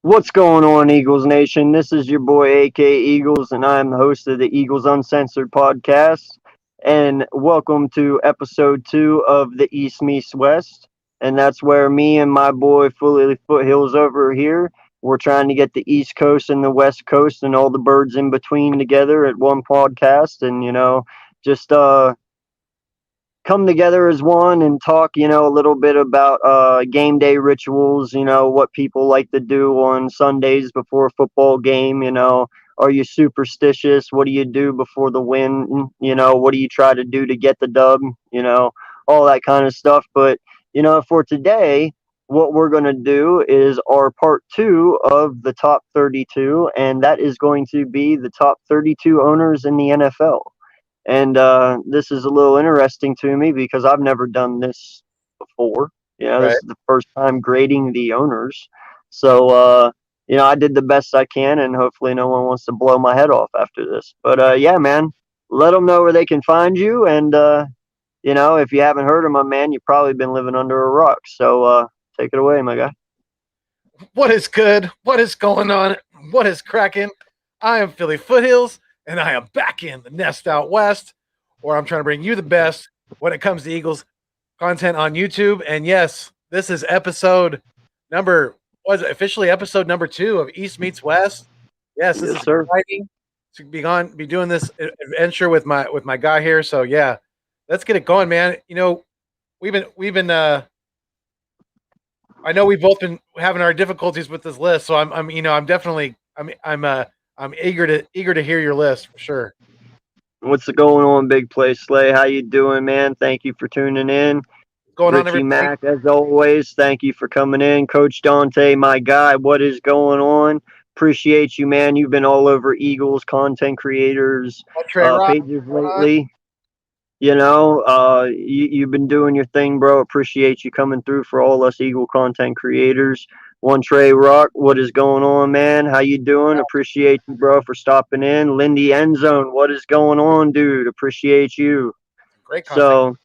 What's going on, Eagles Nation? This is your boy, AK Eagles, and I'm the host of the Eagles Uncensored podcast. And welcome to episode 2 of the East Meets West. And that's where me and my boy, Philly Foothills, over here, we're trying to get the East Coast and the West Coast and all the birds in between together at one podcast. And, just come together as one and talk, a little bit about game day rituals, what people like to do on Sundays before a football game, are you superstitious? What do you do before the win? What do you try to do to get the dub? All that kind of stuff. But, for today, what we're going to do is our part 2 of the top 32, and that is going to be the top 32 owners in the NFL. And this is a little interesting to me because I've never done this before. This Right. is the first time grading the owners. So, I did the best I can, and hopefully no one wants to blow my head off after this. But yeah, man, let them know where they can find you. And, if you haven't heard of my man, you've probably been living under a rock. So take it away, my guy. What is good? What is going on? What is cracking? I am Philly Foothills, and I am back in the nest out west, where I'm trying to bring you the best when it comes to Eagles content on YouTube. And yes, this is officially episode number 2 of East Meets West. Yes, this Yes, is sir. exciting to be doing this adventure with my guy here. So yeah, let's get it going, man. We've been I know we've both been having our difficulties with this list, so I'm eager to hear your list for sure. What's going on, Big Play Slay? How you doing, man? Thank you for tuning in. What's going on, Richie everybody? Mack, as always, thank you for coming in. Coach Dante, my guy, what is going on? Appreciate you, man. You've been all over Eagles content creators Trey Rock. pages lately. You've been doing your thing, bro. Appreciate you coming through for all us Eagle content creators. One Trey Rock, what is going on, man? How you doing? Appreciate you, bro, for stopping in. Lindy Endzone, what is going on, dude? Appreciate you. Great content. So,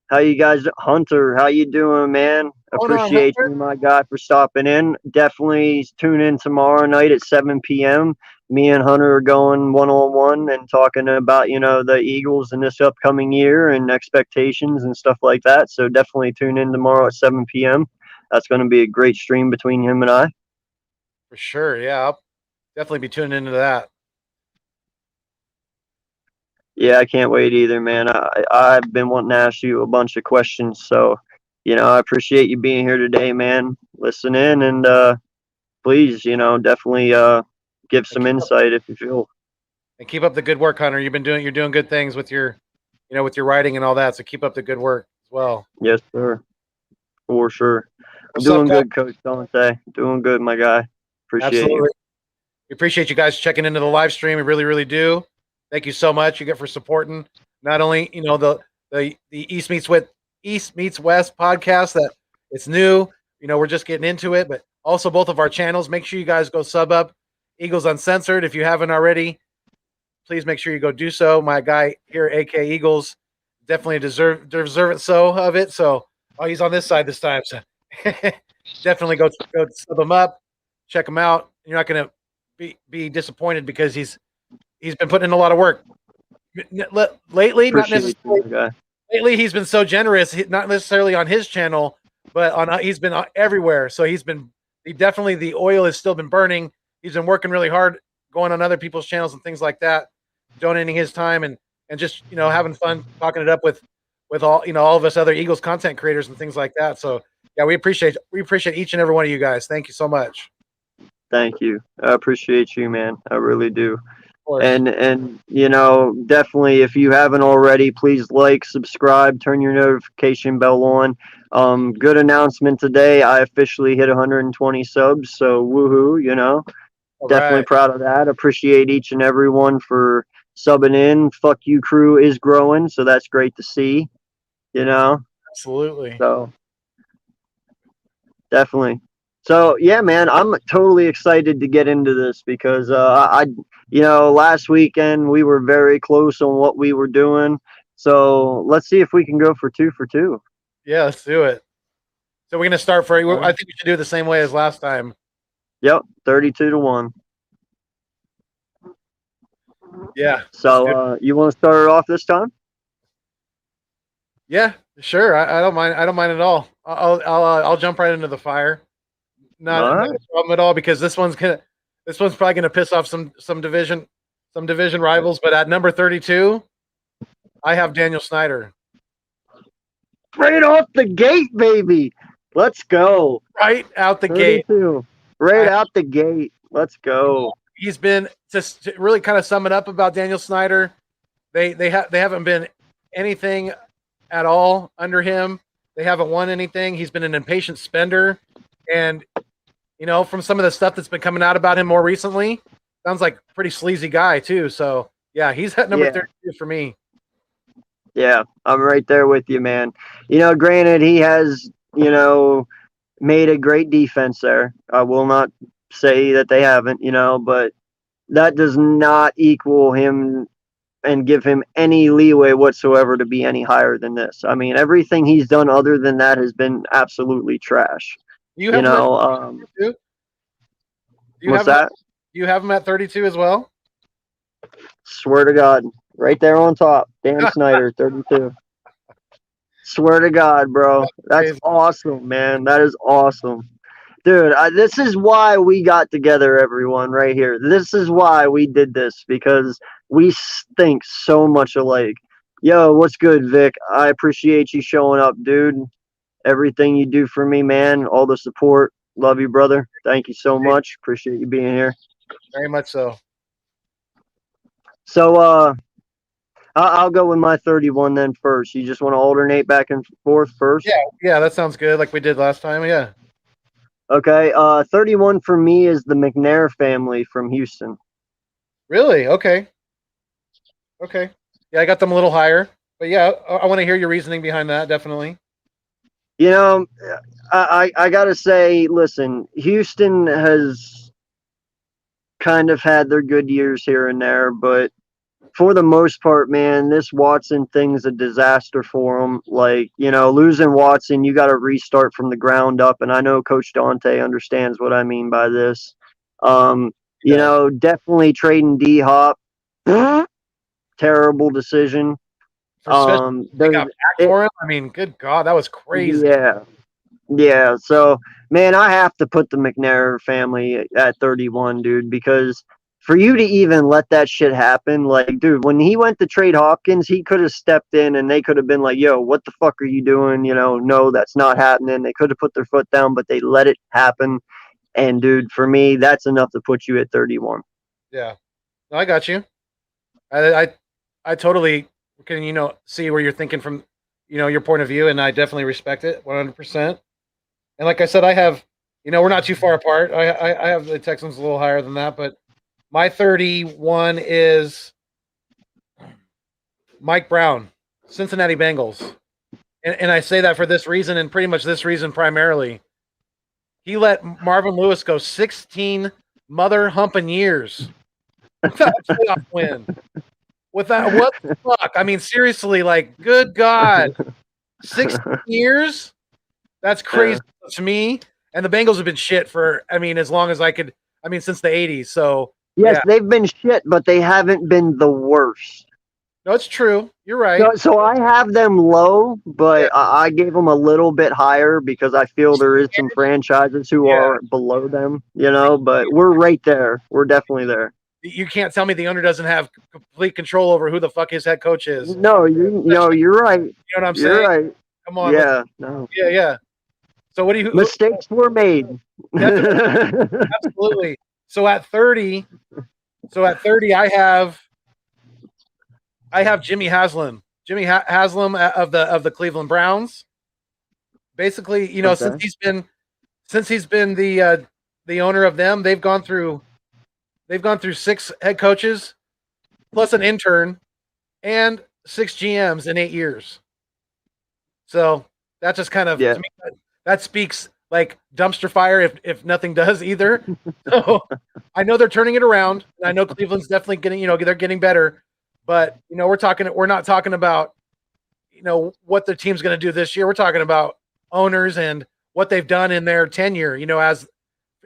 how you guys, Hunter? How you doing, man? Going on, Appreciate Hunter? you, my guy, for stopping in. Definitely tune in tomorrow night at 7 p.m. Me and Hunter are going one-on-one and talking about the Eagles in this upcoming year and expectations and stuff like that. So definitely tune in tomorrow at 7 p.m. That's going to be a great stream between him and I. For sure, yeah. I'll definitely be tuning into that. Yeah, I can't wait either, man. I've been wanting to ask you a bunch of questions, so I appreciate you being here today, man. Listen in and please, definitely give And some keep up, insight if you feel. keep up the good work, Hunter. You're doing good things with with your writing and all that. So keep up the good work as well. Yes, sir, for sure. What's up, Doing guys? good, Coach Dante. Doing good, my guy. Appreciate you. Absolutely. We appreciate you guys checking into the live stream. We really, really do. Thank you so much. You get for supporting not only the East Meets West podcast that it's new. We're just getting into it, but also both of our channels. Make sure you guys go sub up Eagles Uncensored if you haven't already. Please make sure you go do so. My guy here, AK Eagles, definitely deserve it so of it. So he's on this side this time. So definitely go sub him up, check him out. You're not gonna be disappointed because he's been putting in a lot of work lately. Not Appreciate necessarily you, my guy. lately. He's been so generous, not necessarily on his channel, but on he's been everywhere. So he definitely, the oil has still been burning. He's been working really hard, going on other people's channels and things like that, donating his time and just having fun talking it up with all of us other Eagles content creators and things like that. So yeah, we appreciate each and every one of you guys. Thank you so much. Thank you. I appreciate you, man. I really do. Of course. And definitely, if you haven't already, please like, subscribe, turn your notification bell on. Good announcement today. I officially hit 120 subs, so woohoo! All Definitely right. proud of that. Appreciate each and every one for subbing in. Fuck you, crew is growing, so that's great to see. Absolutely. So definitely. So yeah, man, I'm totally excited to get into this because last weekend we were very close on what we were doing. So let's see if we can go for 2 for 2. Yeah, let's do it. So we're gonna start I think we should do it the same way as last time. Yep, 32-1. Yeah. So you want to start it off this time? Yeah, sure. I don't mind. I don't mind at all. I'll jump right into the fire. All Not right. a problem at all because this one's probably gonna piss off some division rivals. But at number 32, I have Daniel Snyder. Right off the gate, baby. Let's go. Right out the gate. 32. Right I, out the gate. Let's go. he's been to really kind of sum it up about Daniel Snyder. They haven't been anything at all under him. They haven't won anything. He's been an impatient spender, and from some of the stuff that's been coming out about him more recently, sounds like a pretty sleazy guy too. So yeah, he's at number 32 for me. Yeah, I'm right there with you, man. Granted, he has, made a great defense there. I will not say that they haven't, but that does not equal him and give him any leeway whatsoever to be any higher than this. I mean, everything he's done other than that has been absolutely trash. You have him at 32? What's that? Do you have him at 32 as well? Swear to God, right there on top, Dan Snyder, 32. Swear to God, bro. That's awesome, man. That is awesome. Dude, this is why we got together, everyone, right here. This is why we did this, because we think so much alike. Yo, what's good, Vic? I appreciate you showing up, dude. Everything you do for me, man. All the support. Love you, brother. Thank you so much. Appreciate you being here. Very much so. So, I'll go with my 31 then first. You just want to alternate back and forth first? Yeah, that sounds good, like we did last time. Yeah. Okay. 31 for me is the McNair family from Houston. Really? Okay. Yeah, I got them a little higher, but yeah, I want to hear your reasoning behind that. Definitely. I gotta say, listen, Houston has kind of had their good years here and there, but for the most part, man, this Watson thing's a disaster for them. Like, losing Watson, you got to restart from the ground up. And I know Coach Dante understands what I mean by this. Definitely trading D Hop. Terrible decision. They got back for him. I mean, good God, that was crazy. Yeah. So, man, I have to put the McNair family at 31, dude, because for you to even let that shit happen, like, dude, when he went to trade Hopkins, he could have stepped in and they could have been like, yo, what the fuck are you doing? No, that's not happening. They could have put their foot down, but they let it happen. And, dude, for me, that's enough to put you at 31. Yeah. No, I got you. I totally can, see where you're thinking from, your point of view, and I definitely respect it 100%. And like I said, I have, we're not too far apart. I have the Texans a little higher than that, but my 31 is Mike Brown, Cincinnati Bengals. And I say that for this reason, and pretty much this reason primarily. He let Marvin Lewis go 16 mother humping years without a playoff win. Without what the fuck? I mean, seriously, like, good God. 16 years? That's crazy to me. And the Bengals have been shit for, as long as since the 80s. So, yes, they've been shit, but they haven't been the worst. No, it's true. You're right. So I have them low, but I gave them a little bit higher because I feel there is some franchises who are below them, but we're right there. We're definitely there. You can't tell me the owner doesn't have complete control over who the fuck his head coach is. No, you're right. You know what I'm saying? You're right. Come on. Yeah. No. Yeah. So what do you? Mistakes were made. Absolutely. So at 30, I have Jimmy Haslam. Jimmy Haslam of the Cleveland Browns. Basically, since he's been the owner of them, they've gone through 6 head coaches plus an intern and 6 GMs in 8 years. So that just kind of to me, that speaks like dumpster fire if nothing does either. So I know they're turning it around. And I know Cleveland's definitely getting, they're getting better. But we're not talking about what the team's going to do this year. We're talking about owners and what they've done in their tenure, as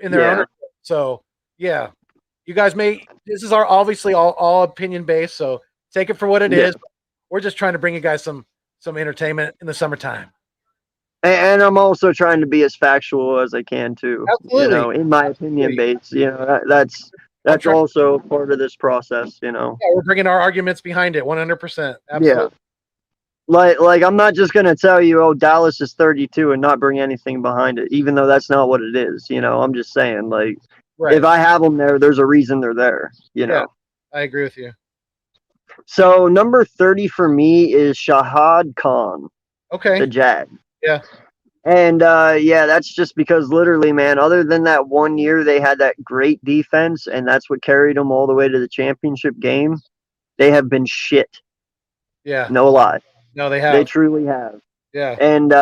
in their ownership. So yeah, you guys this is our obviously all opinion based, so take it for what it is. We're just trying to bring you guys some entertainment in the summertime. And I'm also trying to be as factual as I can too. Absolutely. In my opinion base. That's also part of this process. Yeah, we're bringing our arguments behind it, 100%. Absolutely. Yeah. Like I'm not just gonna tell you, oh, Dallas is 32 and not bring anything behind it, even though that's not what it is. I'm just saying, like, if I have them there, there's a reason they're there. Yeah, I agree with you. So number 30 for me is Shahad Khan. Okay. The Jag. Yeah. And that's just because literally, man, other than that 1 year they had that great defense, and that's what carried them all the way to the championship game. They have been shit. Yeah. No lie. No, they have. They truly have. Yeah. And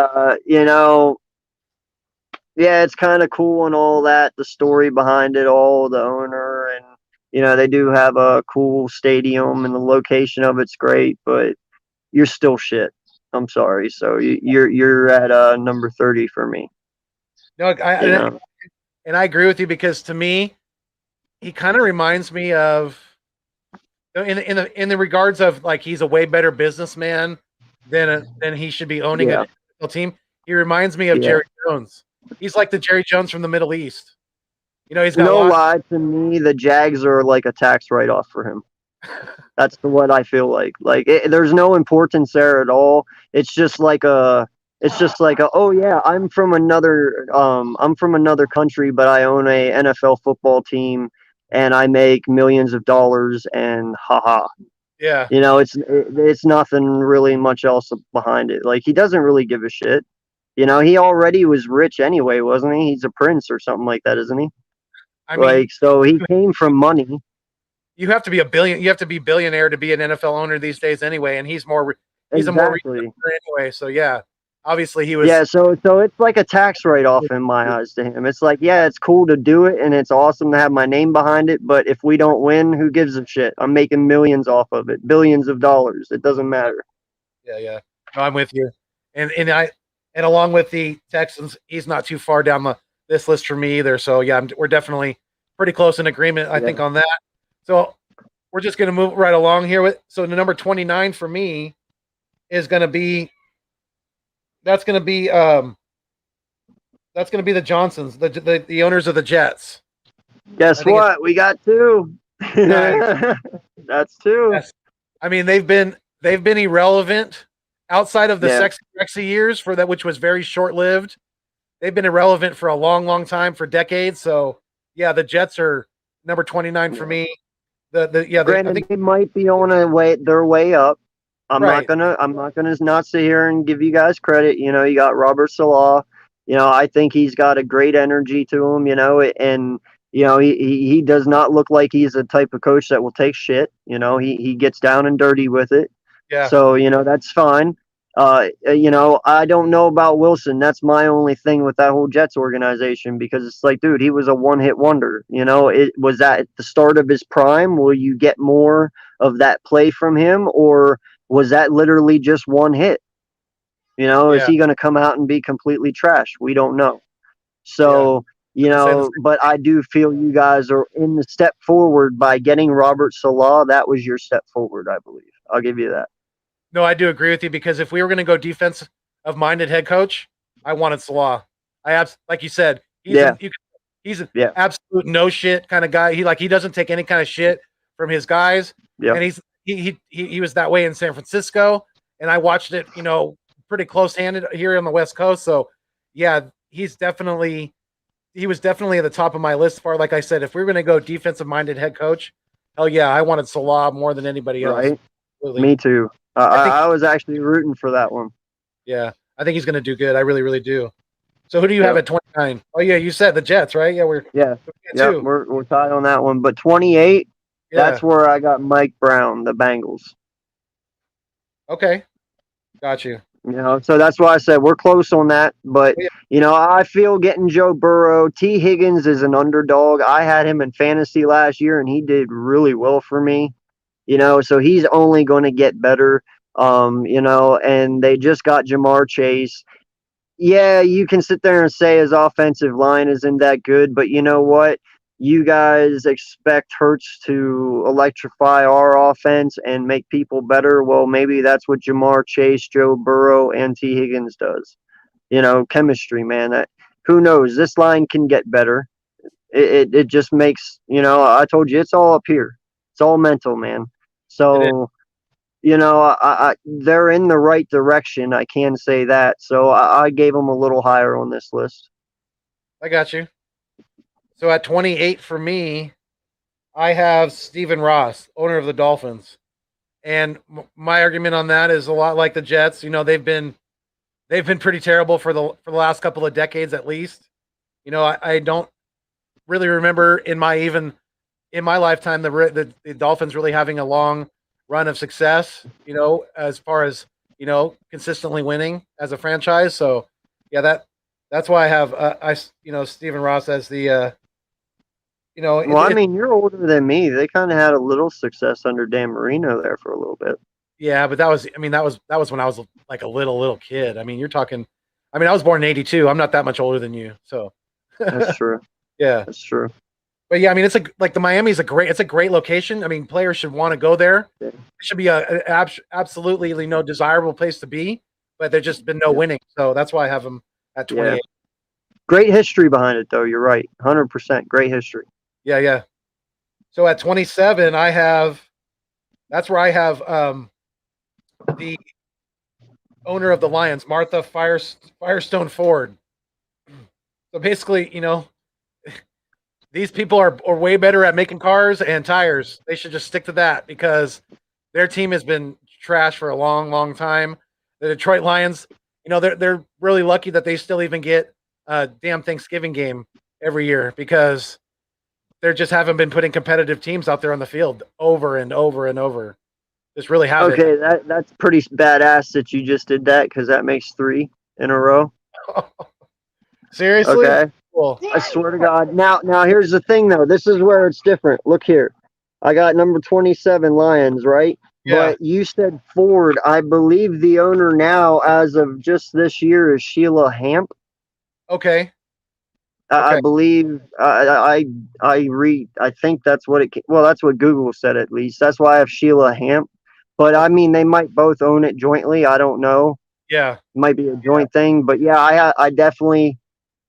it's kind of cool and all that, the story behind it all, the owner, and they do have a cool stadium and the location of it's great, but you're still shit. I'm sorry. So you're at number 30 for me. No, and I agree with you, because to me, he kind of reminds me of, in the regards of, like, he's a way better businessman than he should be owning a team. He reminds me of Jerry Jones. He's like the Jerry Jones from the Middle East. He's got no lie to me. The Jags are like a tax write-off for him. That's what I feel like. Like there's no importance there at all. It's just like oh yeah, I'm from another country, but I own a NFL football team and I make millions of dollars, and haha. Yeah. It's nothing really much else behind it. Like, he doesn't really give a shit. He already was rich anyway, wasn't he? He's a prince or something like that, isn't he? I mean, so he came from money. You have to be billionaire to be an NFL owner these days anyway, and he's a more anyway. So yeah, obviously he was. Yeah, so it's like a tax write-off in my eyes to him. It's like, yeah, it's cool to do it and it's awesome to have my name behind it, but if we don't win, who gives a shit? I'm making millions off of it, billions of dollars. It doesn't matter. Yeah. No, I'm with you, and along with the Texans, he's not too far down this list for me either. So yeah, we're definitely pretty close in agreement, I think, on that. So we're just going to move right along here so the number 29 for me is going to be the Johnsons, the owners of the Jets. Guess what? We got two. That's two. Yes. I mean, they've been irrelevant outside of the sexy years which was very short-lived. They've been irrelevant for a long, long time, for decades. So yeah, the Jets are number 29 for me. Granted, they might be on their way up. I'm not gonna not sit here and give you guys credit. You got Robert Salah. I think he's got a great energy to him. And he does not look like he's the type of coach that will take shit. He gets down and dirty with it. Yeah. So that's fine. I don't know about Wilson. That's my only thing with that whole Jets organization, because it's like, dude, he was a one-hit wonder. It was that at the start of his prime. Will you get more of that play from him, or was that literally just one hit? Is he going to come out and be completely trash? We don't know. So, but I do feel you guys are in the step forward by getting Robert Salah. That was your step forward, I believe. I'll give you that. No, I do agree with you, because if we were going to go defensive-minded head coach, I wanted Salah. Like you said, he's an absolute no shit kind of guy. He doesn't take any kind of shit from his guys. Yeah. And he was that way in San Francisco, and I watched it, pretty close-handed here on the West Coast. So yeah, he was definitely at the top of my list. Like I said, if we were going to go defensive-minded head coach, hell yeah, I wanted Salah more than anybody else. Right. Absolutely. Me too. I was actually rooting for that one. Yeah, I think he's going to do good. I really, really do. So who do you have at 29? Oh yeah, you said the Jets, right? Yeah, we're tied on that one. But 28, that's where I got Mike Brown, the Bengals. Okay, got you. So that's why I said we're close on that. But I feel getting Joe Burrow. T. Higgins is an underdog. I had him in fantasy last year, and he did really well for me. So he's only going to get better. And they just got Jamar Chase. Yeah, you can sit there and say his offensive line isn't that good, but you know what? you guys expect Hurts to electrify our offense and make people better. Well, maybe that's what Jamar Chase, Joe Burrow, and T. Higgins does. Chemistry, man. Who knows? This line can get better. It just makes, I told you, it's all up here. It's all mental, man. It is. So, they're in the right direction. I can say that. So I gave them a little higher on this list. I got you. So at 28 for me, I have Stephen Ross, owner of the Dolphins. And my argument on that is a lot like the Jets. They've been pretty terrible for the last couple of decades at least. I don't really remember in my lifetime the Dolphins really having a long run of success. As far as consistently winning as a franchise. So yeah, that's why I have Stephen Ross as the. Well, I mean, you're older than me. They kind of had a little success under Dan Marino there for a little bit. Yeah, but that was when I was like a little kid. I mean, you're talking. I mean, I was born in '82. I'm not that much older than you, so. That's true. Yeah, that's true. But yeah, I mean, it's like the Miami is a great location. I mean, players should want to go there. Yeah. It should be a absolutely desirable place to be. But there's just been no winning, so that's why I have them at 28. Yeah. Great history behind it, though. You're right, 100%. Great history. Yeah. So at 27, that's where I have the owner of the Lions, Martha Firestone Ford. So basically, these people are way better at making cars and tires. They should just stick to that because their team has been trash for a long, long time. The Detroit Lions, they're really lucky that they still even get a damn Thanksgiving game every year because they just haven't been putting competitive teams out there on the field over and over and over. Just really haven't. Okay, that's pretty badass that you just did that because that makes 3 in a row. Seriously? Okay. Cool. I swear to God. Now here's the thing, though. This is where it's different. Look here. I got number 27 Lions, right? Yeah. But you said Ford. I believe the owner now, as of just this year, is Sheila Hamp. Okay. I believe I think that's what that's what Google said at least. That's why I have Sheila Hamp. But I mean, they might both own it jointly. I don't know. Yeah. It might be a joint thing, but yeah, I definitely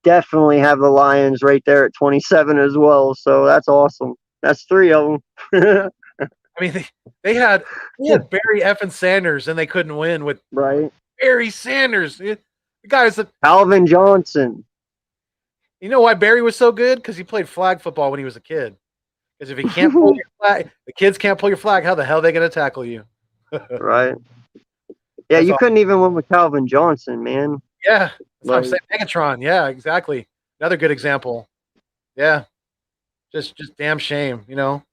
have the Lions right there at 27 as well. So that's awesome. That's 3 of them. I mean, they had Barry effing Sanders and they couldn't win with Barry Sanders. The guy's Calvin Johnson. You know why Barry was so good? Because he played flag football when he was a kid. Because if he can't pull your flag, the kids can't pull your flag, how the hell are they going to tackle you? Right. Yeah, you couldn't even win with Calvin Johnson, man. Yeah. That's what I'm saying. Megatron. Yeah, exactly. Another good example. Yeah. Just damn shame, And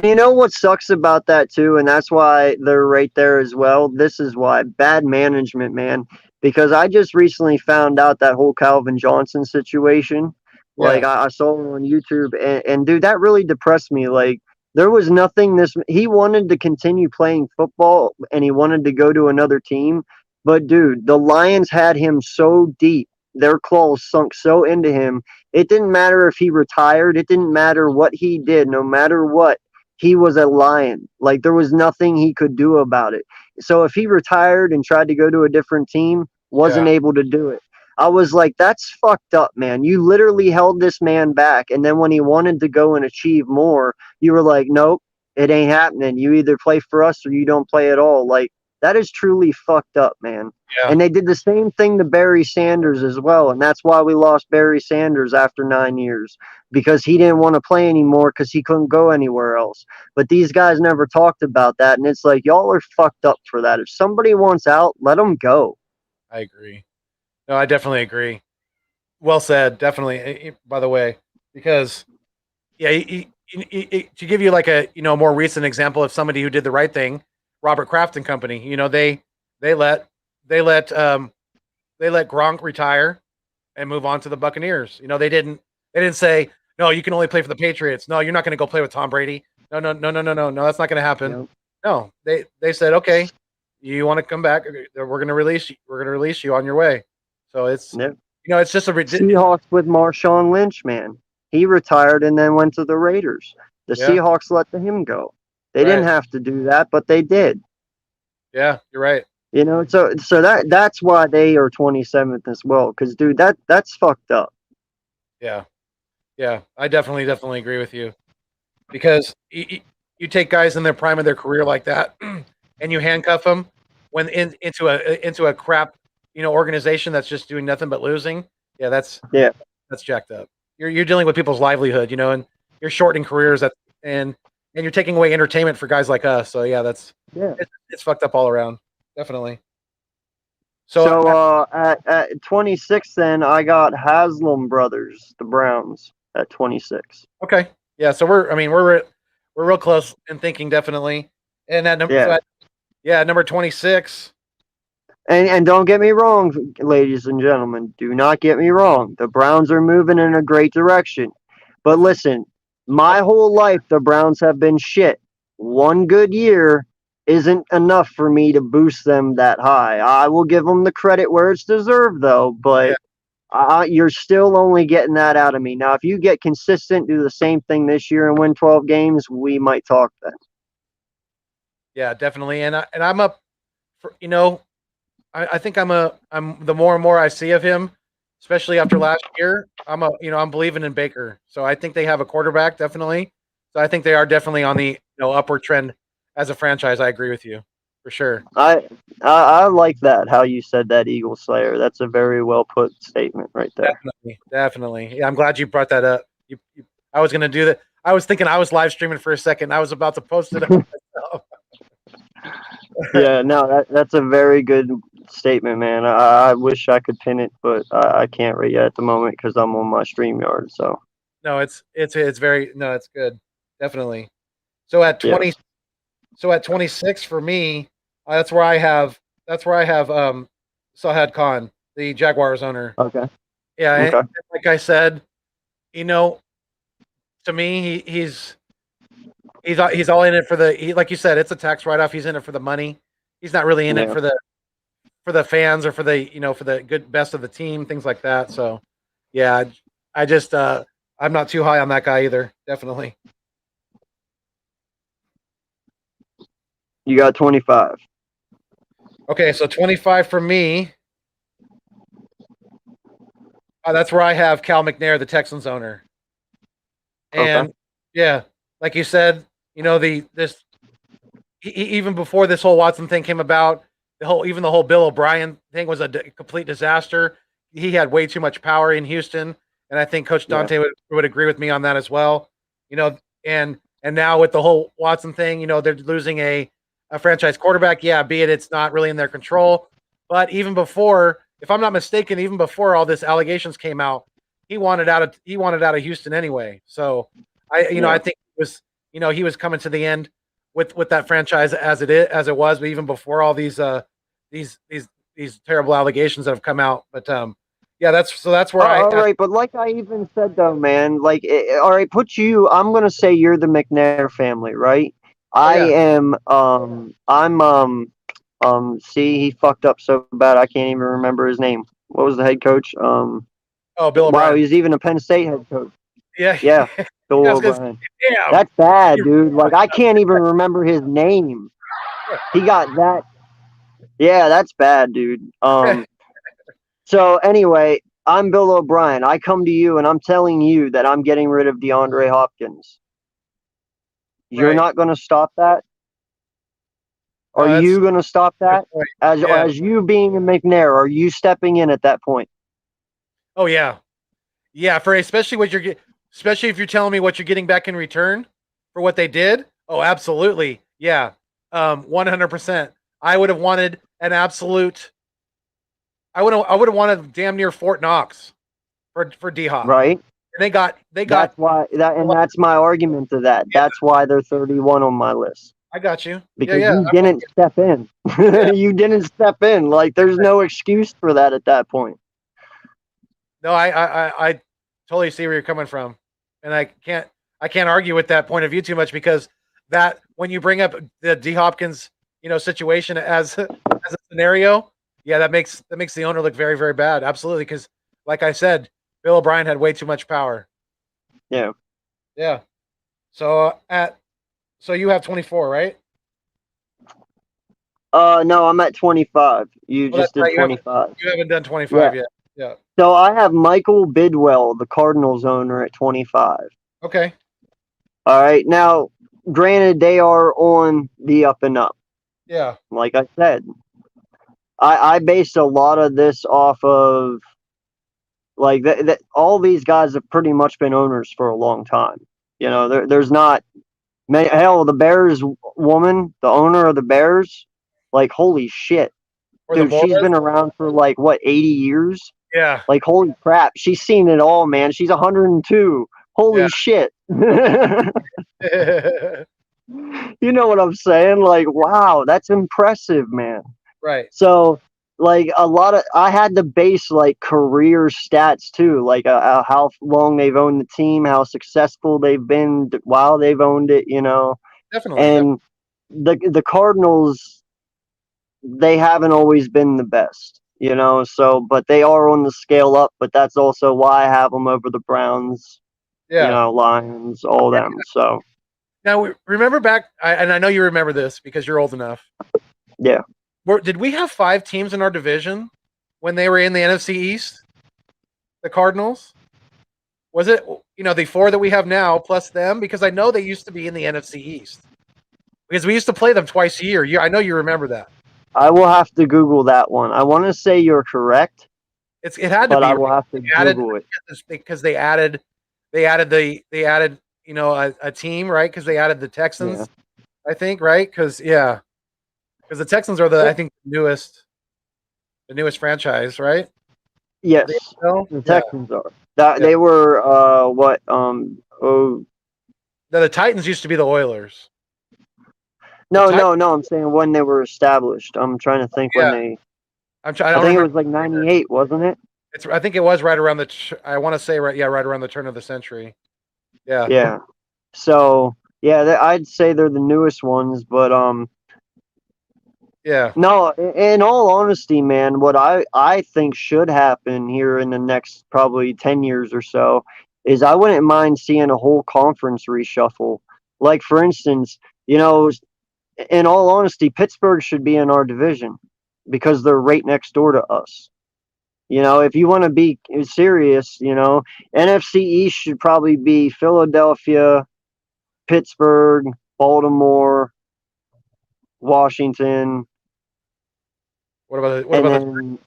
you know what sucks about that too, and that's why they're right there as well. This is why bad management, man. Because I just recently found out that whole Calvin Johnson situation. Yeah. Like I saw it on YouTube, and dude, that really depressed me. Like there was nothing. He wanted to continue playing football, and he wanted to go to another team. But dude, the Lions had him so deep. Their claws sunk so into him. It didn't matter if he retired. It didn't matter what he did. No matter what. He was a Lion. Like there was nothing he could do about it. So if he retired and tried to go to a different team, wasn't able to do it. I was like, that's fucked up, man. You literally held this man back. And then when he wanted to go and achieve more, you were like, nope, it ain't happening. You either play for us or you don't play at all. Like that is truly fucked up, man. Yeah. And they did the same thing to Barry Sanders as well. And that's why we lost Barry Sanders after 9 years, because he didn't want to play anymore because he couldn't go anywhere else. But these guys never talked about that. And it's like, y'all are fucked up for that. If somebody wants out, let them go. I agree. No, I definitely agree. Well said. Definitely. By the way, because to give you like a, more recent example of somebody who did the right thing, Robert Kraft and Company, they let Gronk retire and move on to the Buccaneers. They didn't say, no, you can only play for the Patriots. No, you're not going to go play with Tom Brady. No, that's not going to happen. Nope. No, they said, okay, you want to come back? We're going to release you. We're going to release you on your way. So it's, it's just a ridiculous. Seahawks with Marshawn Lynch, man. He retired and then went to the Raiders. The Yeah. Seahawks let him go. They Right. didn't have to do that, but they did. Yeah, you're right. So that's why they are 27th as well. Because dude, that's fucked up. Yeah. Yeah. I definitely agree with you because you take guys in their prime of their career like that, and you handcuff them into a crap organization that's just doing nothing but losing. Yeah, that's jacked up. You're dealing with people's livelihood, and you're shortening careers and you're taking away entertainment for guys like us. So yeah, it's fucked up all around. Definitely. So at 26, then I got Haslam Brothers, the Browns, at 26. Okay. Yeah. So we're real close in thinking, definitely. And at number, number 26. And don't get me wrong, ladies and gentlemen. Do not get me wrong. The Browns are moving in a great direction. But listen, my whole life the Browns have been shit. One good year isn't enough for me to boost them that high. I will give them the credit where it's deserved, though. But you're still only getting that out of me. Now, if you get consistent, do the same thing this year and win 12 games, we might talk then. Yeah, definitely. And I'm up for, I think I'm the more and more I see of him, especially after last year, I'm believing in Baker. So I think they have a quarterback, definitely. So I think they are definitely on the upward trend as a franchise. I agree with you for sure. I like that, how you said that, Eagle Slayer. That's a very well put statement right there. Definitely. Yeah, I'm glad you brought that up. I was gonna do that. I was thinking I was live streaming for a second. I was about to post it up myself. Yeah, no, that's a very good statement, man. I wish I could pin it, but I can't right yet at the moment because I'm on my StreamYard. So no, it's very no, it's good, definitely. So at 20, so at 26 for me, that's where I have Sahad Khan, the Jaguars owner. okay. Yeah, okay. And like I said, to me, he's all in it for like you said, it's a tax write off. He's in it for the money. He's not really in it for the fans or for the for the good best of the team, things like that. So yeah, I just I'm not too high on that guy either. Definitely. You got 25. Okay, so 25 for me. That's where I have Cal McNair, the Texans owner. And yeah, like you said, even before this whole Watson thing came about, the whole Bill O'Brien thing was a complete disaster. He had way too much power in Houston, and I think Coach Dante would agree with me on that as well. And now with the whole Watson thing, they're losing a franchise quarterback. Yeah, be it's not really in their control, but even before, if I'm not mistaken, even before all this allegations came out, he wanted out of Houston anyway. So I think it was he was coming to the end with that franchise as it was, but even before all these terrible allegations that have come out. But yeah, that's where all right, but like I even said though, man, like all right, I'm gonna say you're the McNair family, right? I'm see, he fucked up so bad I can't even remember his name. What was the head coach? Bill O'Brien. Wow, he's even a Penn State head coach. Yeah. Bill O'Brien. That's bad, dude. Like I can't even remember his name. He got that. Yeah, that's bad, dude. So anyway, I'm Bill O'Brien. I come to you and I'm telling you that I'm getting rid of DeAndre Hopkins. You're not going to stop that? Are you going to stop that? As you being a McNair, are you stepping in at that point? Oh yeah. Yeah, especially if you're telling me what you're getting back in return for what they did. Oh, absolutely. Yeah. 100%. I would have wanted an absolute I would have wanted damn near Fort Knox for D-Hop. Right. And they got that's why that's my argument to that. Yeah. That's why they're 31 on my list. I got you. Because you didn't step in. You didn't step in. Like there's no excuse for that at that point. No, I totally see where you're coming from. And I can't argue with that point of view too much because that when you bring up the D Hopkins, situation as a scenario, yeah, that makes the owner look very, very bad. Absolutely. Because like I said, Bill O'Brien had way too much power. Yeah. Yeah. So so you have 24, right? No, I'm at 25. You Well, that's just did right. 25. You haven't done Yeah. 25 yet. Yeah. So I have Michael Bidwell, the Cardinals owner, at 25. Okay. All right. Now, granted, they are on the up and up. Yeah. Like I said, I based a lot of this off of like that. All these guys have pretty much been owners for a long time. There's not hell. The Bears woman, the owner of the Bears, like holy shit, Or the dude, she's Boras. been around for like what 80 years. Yeah. Like holy crap, she's seen it all, man. She's 102. Yeah. Holy shit. You know what I'm saying? Like, wow, that's impressive, man. Right. So, like, I had to base like career stats too, like how long they've owned the team, how successful they've been while they've owned it, Definitely. and the Cardinals, they haven't always been the best, so, but they are on the scale up, but that's also why I have them over the Browns, Yeah. Lions, all them. So, Now, remember back, and I know you remember this because you're old enough. yeah. Did we have 5 teams in our division when they were in the NFC East? The Cardinals? Was it, the 4 that we have now plus them? Because I know they used to be in the NFC East. Because we used to play them twice a year. I know you remember that. I will have to Google that one. I want to say you're correct, It had to but be I will have to Google it. because they added a team, right? Because they added the Texans, Yeah. I think, right? Because the Texans are I think the newest franchise, right? Yes, the Yeah. Texans are. That Yeah. they were what oh Now, the Titans used to be the Oilers. The no Titans, no no I'm saying when they were established. I'm trying to think when yeah. they. I'm trying. I I don't think it remember. was like '98, wasn't it? I think it was right around I want to say right around the turn of the century. Yeah. Yeah. So yeah, I'd say they're the newest ones, but Yeah. no. In all honesty, man, what I think should happen here in the next probably 10 years or so is I wouldn't mind seeing a whole conference reshuffle. Like for instance, in all honesty, Pittsburgh should be in our division because they're right next door to us. If you want to be serious, NFC East should probably be Philadelphia, Pittsburgh, Baltimore, Washington, What and about then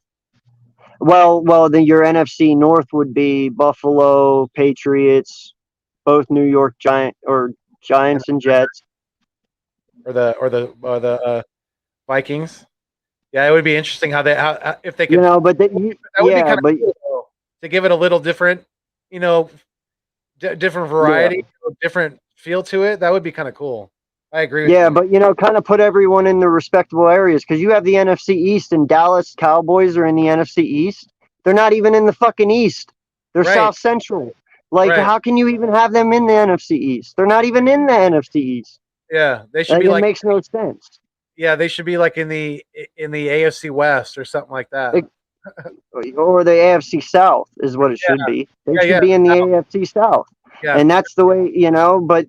then your NFC North would be Buffalo, Patriots, both New York the Giants and Jets. or the Vikings? Yeah, it would be interesting how if they You could. know, but That would be yeah, kind of but cool though, to give it a little different, you know, different yeah. variety, different feel to it. That would be kind of cool. I agree with Yeah, you. but kind of put everyone in the respectable areas because you have the NFC East and Dallas Cowboys are in the NFC East. They're not even in the fucking East. They're Right, South Central. Like, right. how can you even have them in the NFC East? They're not even in the NFC East. Yeah, they should Like, be it like makes no sense. they should be like in the AFC West or something like that. It, or the AFC South is what it should Yeah, be. They yeah, should yeah, be in the AFC South. yeah. And that's the way, but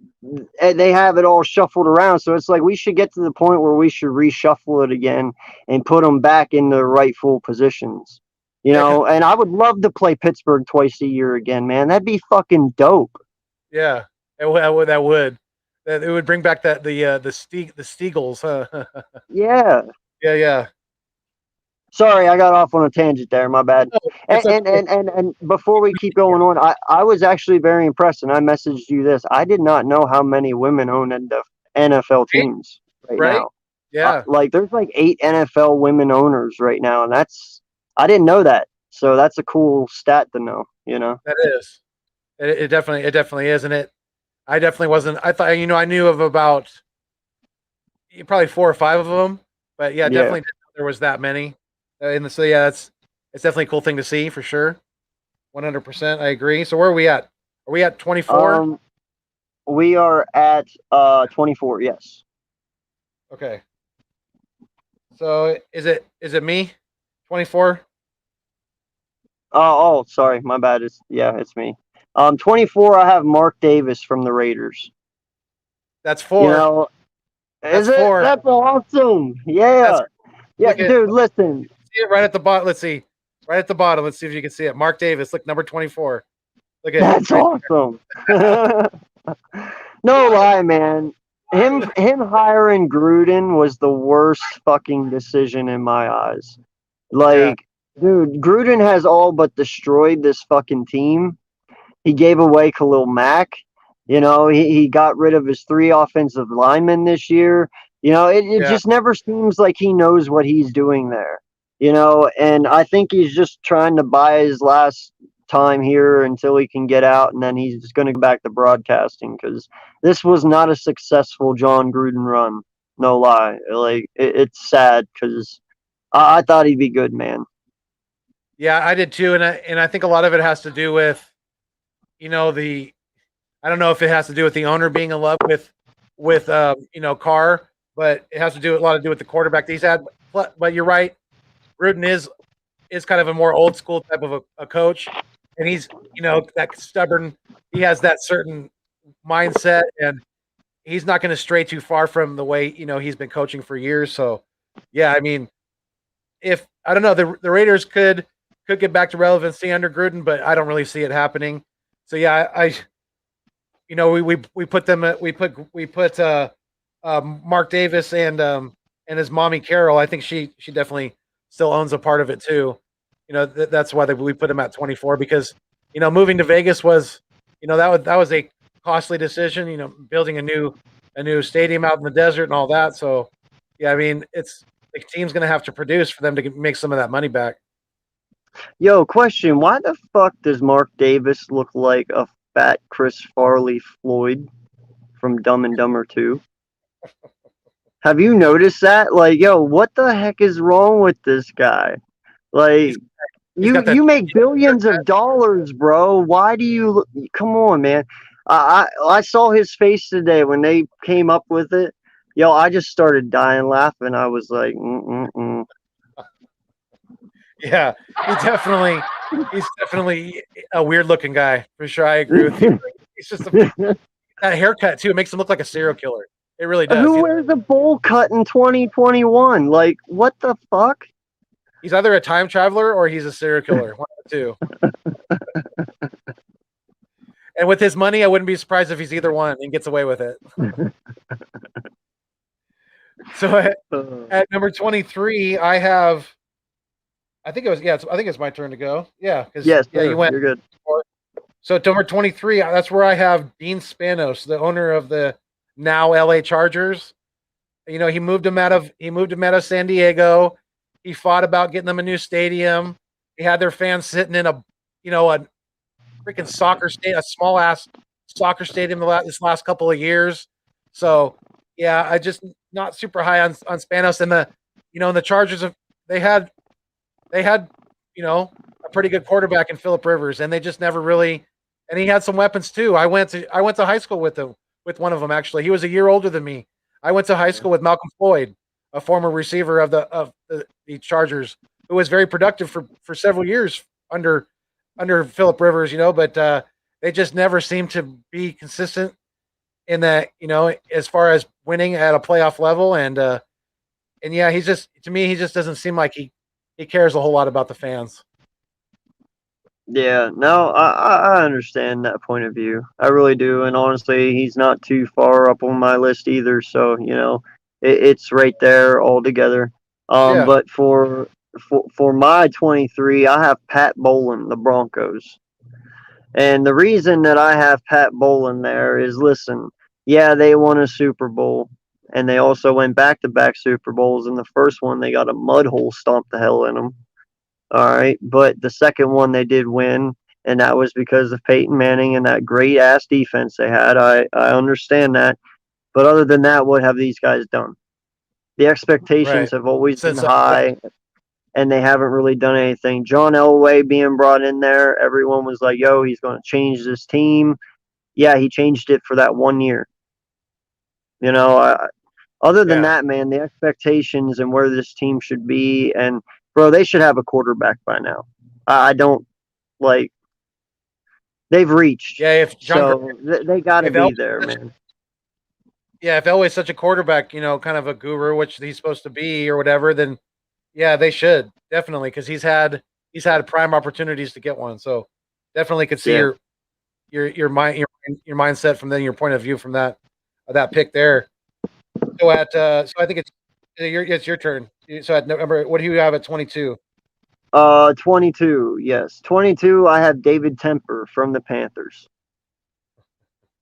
they have it all shuffled around. So it's like we should get to the point where we should reshuffle it again and put them back in the rightful positions. Yeah, And I would love to play Pittsburgh twice a year again, man. That'd be fucking dope. yeah. It would bring back the Steagles, huh? Yeah. Yeah, yeah. Sorry, I got off on a tangent there. My bad. No, And it's okay. and before we keep going on, I was actually very impressed, and I messaged you this. I did not know how many women own the NFL Right? teams right Right? now. Yeah, Like, there's like 8 NFL women owners right now, and I didn't know that. So that's a cool stat to know. that is. It definitely is, and I definitely wasn't. I thought I knew of about probably 4 or 5 of them, but yeah, Yeah. definitely didn't know there was that many. So yeah, it's definitely a cool thing to see for sure. 100%, I agree. So where are we at? Are we at 24? Um, we are at 24. Yes. Okay. So is it me? 24? Oh, sorry, my bad. It's me. 24, I have Mark Davis from the Raiders. That's You 4. know, That's is it? 4. That's awesome. That's Yeah. Yeah, look at dude, listen. see it right at the bottom. Let's see. Right at the bottom. Let's see if you can see it. Mark Davis, look, number 24. Look at That's right awesome. No lie, man. Him hiring Gruden was the worst fucking decision in my eyes. yeah. Like, dude, Gruden has all but destroyed this fucking team. He gave away Khalil Mack. You know, he got rid of his 3 offensive linemen this year. You know, it Yeah. just never seems like he knows what he's doing there. You know, and I think he's just trying to buy his last time here until he can get out, and then he's just going to go back to broadcasting because this was not a successful John Gruden run. No lie. Like, it's sad because I thought he'd be good, man. Yeah, I did too. And I think a lot of it has to do with, the I don't know if it has to do with the owner being in love with Carr, but it has to do a lot to do with the quarterback that he's had. But you're right, Gruden is kind of a more old school type of a coach, and he's that stubborn. He has that certain mindset, and he's not going to stray too far from the way he's been coaching for years. So, yeah, I mean, if I don't know, the Raiders could get back to relevancy under Gruden, but I don't really see it happening. So yeah, we put them Mark Davis and his mommy Carol. I think she definitely still owns a part of it too. That's why we put him at 24 because moving to Vegas was that was a costly decision. Building a new stadium out in the desert and all that. So yeah, I mean it's the team's going to have to produce for them to make some of that money back. Yo, question. Why the fuck does Mark Davis look like a fat Chris Farley Floyd from Dumb and Dumber 2? Have you noticed that? Like, yo, what the heck is wrong with this guy? Like, He's he's you got that. you make billions of dollars, bro. Why do you come on, man? I saw his face today when they came up with it. Yo, I just started dying laughing. I was like, mm-mm-mm. Yeah, he's definitely a weird looking guy for sure. I agree with you. He's just that haircut too. It makes him look like a serial killer. It really does. Who wears a bowl cut in 2021? Like, what the fuck? He's either a time traveler or he's a serial killer. One of the two. And with his money, I wouldn't be surprised if he's either one and gets away with it. So at number 23, I have. I think it was I think it's my turn to go. Yeah, because yes, you went. You're good. So at number 23, that's where I have Dean Spanos, the owner of the now LA Chargers. He moved him out of San Diego. He fought about getting them a new stadium. He had their fans sitting in a freaking a small ass soccer stadium this last couple of years. So yeah, I just not super high on Spanos and the Chargers. They had a pretty good quarterback in Philip Rivers, and they just never really. And he had some weapons too. I went to high school with one of them actually. He was a year older than me. I went to high school with Malcolm Floyd, a former receiver of the Chargers, who was very productive for several years under Philip Rivers. But they just never seemed to be consistent in that. As far as winning at a playoff level, and yeah, he just doesn't seem like he cares a whole lot about the fans. Yeah, no, I understand that point of view. I really do, and honestly, he's not too far up on my list either. So it's right there all together. Yeah. But for my 23, I have Pat Bowlen, the Broncos, and the reason that I have Pat Bowlen there is, listen, yeah, they won a Super Bowl, and they also went back-to-back Super Bowls. In the first one, they got a mud hole stomped the hell in them. All right, but the second one they did win, and that was because of Peyton Manning and that great ass defense they had. I understand that, but other than that, what have these guys done? The expectations Right. have always been Since high, and they haven't really done anything. John Elway being brought in there, everyone was like, "Yo, he's going to change this team." Yeah, he changed it for that 1 year. Other than yeah. that, man, the expectations and where this team should be, and bro, they should have a quarterback by now. I don't like. They've reached. Yeah, if So they got to if be Elway's there, such, man. yeah, if Elway's such a quarterback, kind of a guru, which he's supposed to be or whatever, then yeah, they should definitely because he's had prime opportunities to get one. So definitely could see Yeah. your mindset from then your point of view from that pick there. So so I think it's your turn. So at number, what do you have at 22? 22. Yes, 22. I have David Temper from the Panthers.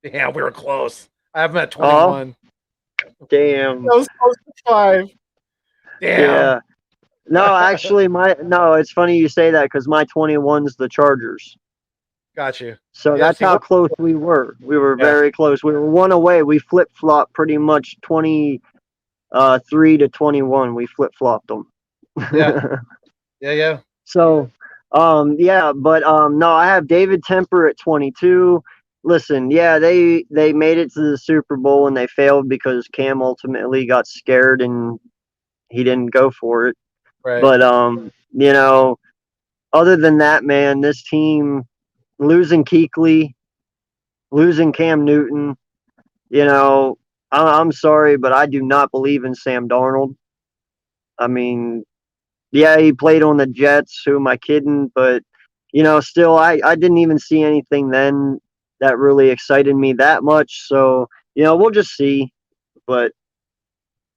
Yeah, we were close. I have him at Oh, 21. damn. That was close to 5. Damn. Yeah. No, actually, no. It's funny you say that because my 21's the Chargers. Got you. So Yeah, that's see, how close we were. We were yeah, very close. We were one away. We flip flopped pretty much 23 to 21. We flip flopped them. yeah, yeah. So, yeah, but no, I have David Temper at 22. Listen, yeah, they made it to the Super Bowl and they failed because Cam ultimately got scared and he didn't go for it. Right. But other than that, man, this team losing Kuechly, losing Cam Newton, you know, I'm sorry, but I do not believe in Sam Darnold. I mean, yeah, he played on the Jets. Who am I kidding? But still, I didn't even see anything then that really excited me that much. So we'll just see. But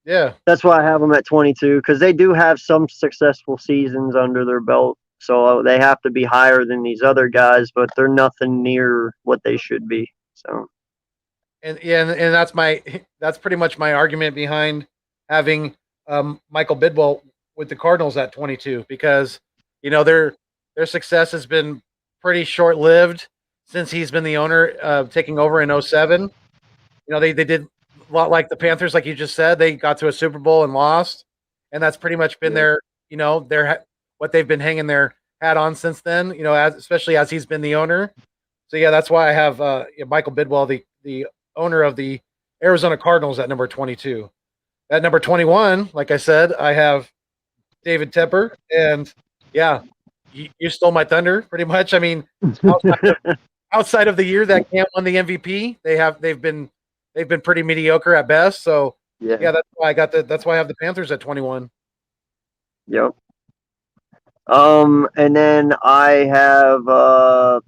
Yeah. that's why I have them at 22 because they do have some successful seasons under their belt. So they have to be higher than these other guys, but they're nothing near what they should be. So And yeah, and that's pretty much my argument behind having Michael Bidwell with the Cardinals at 22 because their success has been pretty short lived since he's been the owner, taking over in 07. They did a lot like the Panthers, like you just said. They got to a Super Bowl and lost, and that's pretty much been yeah. their what they've been hanging their hat on since then. Especially as he's been the owner. So yeah, that's why I have Michael Bidwell, the owner of the Arizona Cardinals, at number 22. At number 21, like I said, I have David Tepper, and yeah, you stole my thunder pretty much. I mean, outside of the year that Cam won the MVP, they've been pretty mediocre at best. So Yeah. yeah, that's why I have the Panthers at 21. Yep. And then I have oh,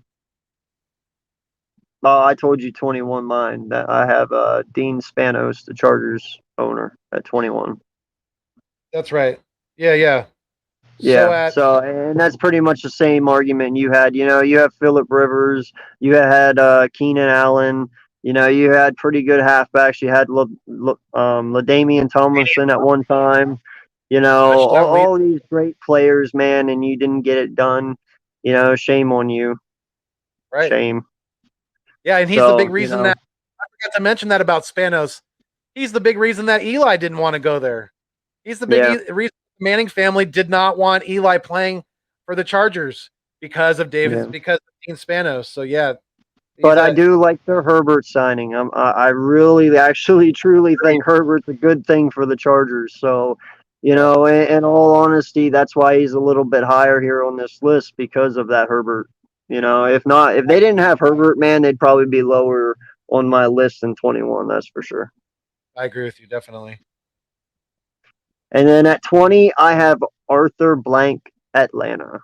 I told you 21 mine. That I have Dean Spanos, the Chargers owner, at 21. That's right. Yeah, yeah. So Yeah. at So and that's pretty much the same argument you had. You have Philip Rivers, you had Keenan Allen. You had pretty good halfbacks. You had LaDainian Tomlinson at one time. Marshawn Lee, All these great players, man, and you didn't get it done. Shame on you. right? Shame. Yeah, and he's the big So, reason that I forgot to mention that about Spanos. He's the big reason that Eli didn't want to go there. He's the big yeah. reason the Manning family did not want Eli playing for the Chargers because of Yeah. Dean Spanos. So yeah, But I do like the Herbert signing. I really, actually, truly think Herbert's a good thing for the Chargers. So, in all honesty, that's why he's a little bit higher here on this list because of that Herbert. If not, if they didn't have Herbert, man, they'd probably be lower on my list than 21. That's for sure. I agree with you definitely. And then at 20, I have Arthur Blank, Atlanta.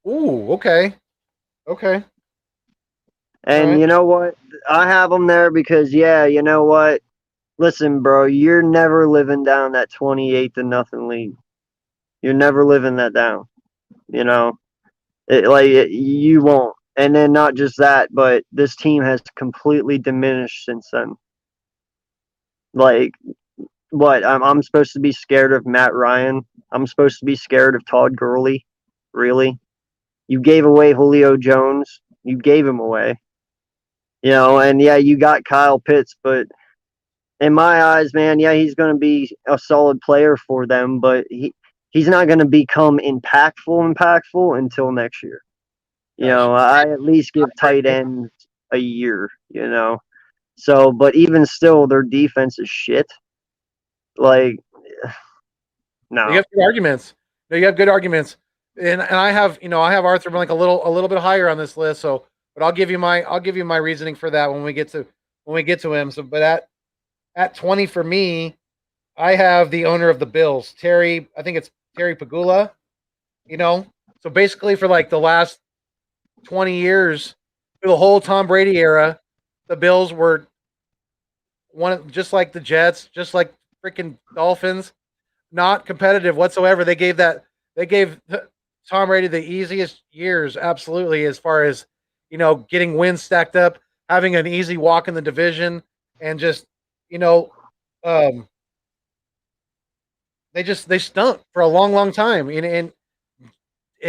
Ooh, okay, okay, all And right. you know what? I have them there because, yeah, you know what? Listen, bro, you're never living down that 28 to nothing lead. You're never living that down. You won't. And then not just that, but this team has completely diminished since then. Like, what? I'm supposed to be scared of Matt Ryan. I'm supposed to be scared of Todd Gurley. Really? You gave away Julio Jones. You gave him away. And yeah, you got Kyle Pitts, but in my eyes, man, yeah, he's going to be a solid player for them, but he's not going to become impactful until next year. Gotcha. I at least give tight ends a year. So, but even still, their defense is shit. Like, You no, have good arguments. No, you have good arguments, and I have Arthur Blank a little bit higher on this list. So But I'll give you my reasoning for that when we get to him. So, but at 20 for me, I have the owner of the Bills, Terry. I think it's Terry Pagula. You know, so basically for like the last 20 years, through the whole Tom Brady era, the Bills were just like the Jets, just like freaking Dolphins, not competitive whatsoever. They gave Tom Brady the easiest years, absolutely, as far as getting wins stacked up, having an easy walk in the division, and just you know, um, they stunk for a long, long time, and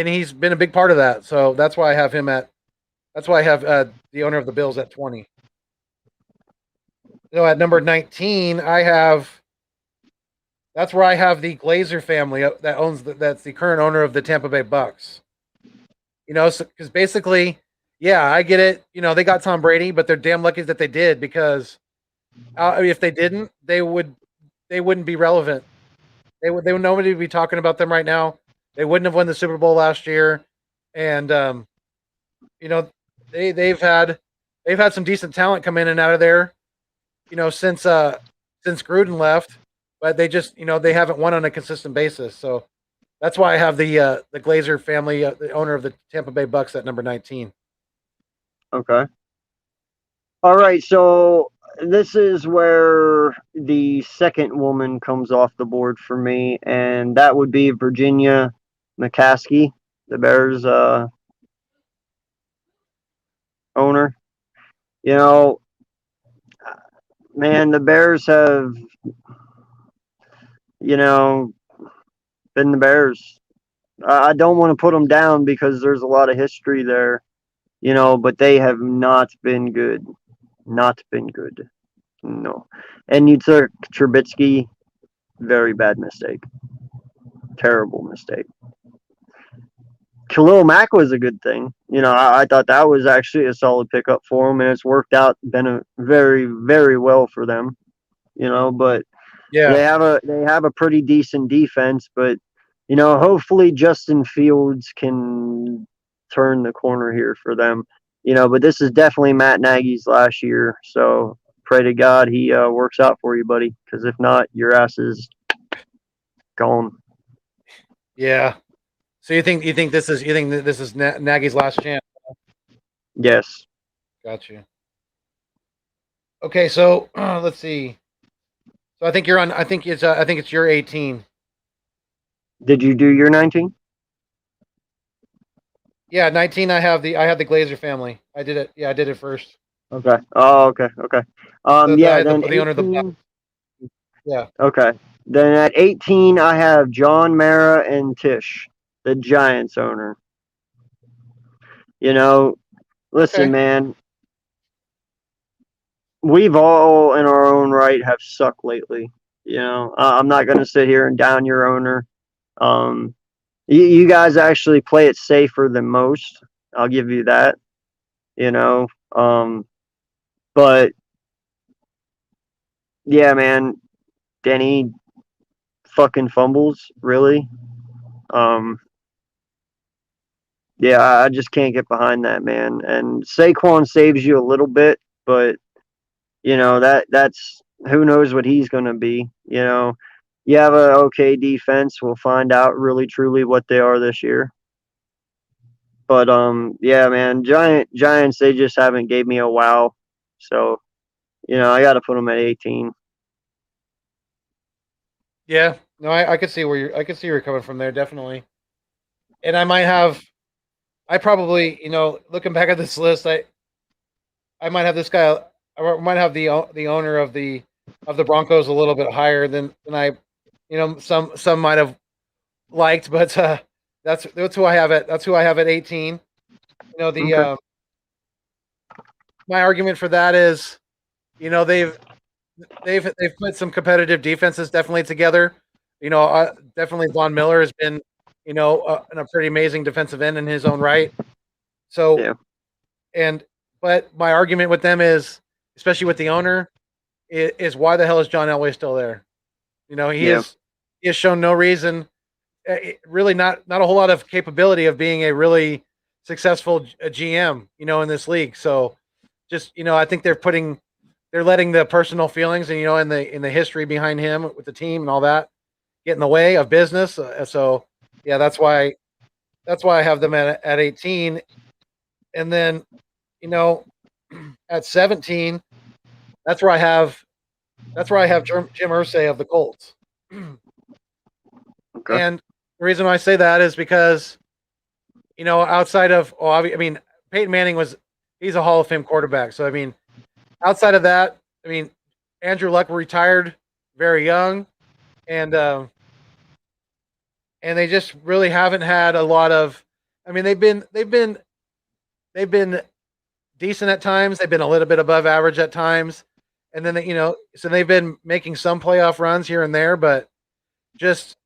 he's been a big part of that. So that's why I have him at. That's why I have the owner of the Bills at 20. At number 19, I have. That's where I have the Glazer family that that's the current owner of the Tampa Bay Bucks. Because basically, yeah, I get it. They got Tom Brady, but they're damn lucky that they did because if they didn't, they wouldn't be relevant. They would nobody would be talking about them right now. They wouldn't have won the Super Bowl last year, and you know they've had some decent talent come in and out of there. Since Gruden left, but they just they haven't won on a consistent basis. So that's why I have the Glazer family, the owner of the Tampa Bay Bucks, at number 19. Okay. All right. So this is where the second woman comes off the board for me, and that would be Virginia McCaskey, the Bears owner. You know, man, the Bears have, you know, been the Bears. I don't want to put them down because there's a lot of history there, but they have not been good. Not been good. No. And you took Trubisky, very bad mistake. Terrible mistake. Khalil Mack was a good thing. I thought that was actually a solid pickup for them, and it's worked out, been a very, very well for them. But Yeah, they have a pretty decent defense, but hopefully Justin Fields can turn the corner here for them. But this is definitely Matt Nagy's last year, so pray to God he works out for you, buddy. Because if not, your ass is gone. yeah. So you think this is Nagy's last chance? Yes. Got you. Okay, so let's see. So I think you're on. I think it's your 18. Did you do your 19? Yeah, 19. I had the Glazer family. I did it. Yeah, I did it first. Okay. Oh, okay. Okay. I Yeah. had Then the owner of the Bucks. 18. Yeah. Okay. Then at 18, I have John Mara and Tish, the Giants owner. You know, Listen, Okay. man, we've all in our own right have sucked lately. I'm not going to sit here and down your owner. Um, you guys actually play it safer than most. I'll give you that. You know, um, but yeah, man, Denny fucking fumbles, really. Um, yeah, I just can't get behind that, man. And Saquon saves you a little bit, but that's who knows what he's going to be. You have a okay defense. We'll find out really truly what they are this year. But yeah, man, Giants, they just haven't gave me a wow. So I got to put them at 18. Yeah. No, I could see where you're coming from there, definitely. And I might have. I probably, looking back at this list, I might have this guy. I might have the owner of the Broncos a little bit higher than I, some might have liked, but that's who I have at 18. The Okay. My argument for that is, they've put some competitive defenses definitely together. Definitely Von Miller has been, a pretty amazing defensive end in his own right. So Yeah. and but my argument with them is, especially with the owner, is why the hell is John Elway still there? He Yeah. is he has shown no reason, really not a whole lot of capability of being a really successful GM, in this league. So just, I think they're letting the personal feelings and, in the history behind him with the team and all that get in the way of business. So yeah, that's why I have them at 18. And then, at 17, that's where I have Jim Irsay of the Colts. Okay. And the reason why I say that is because, outside of, Peyton Manning he's a Hall of Fame quarterback. So, outside of that, Andrew Luck retired very young, and they just really haven't had a lot of. They've been decent at times. They've been a little bit above average at times, and then so they've been making some playoff runs here and there, but just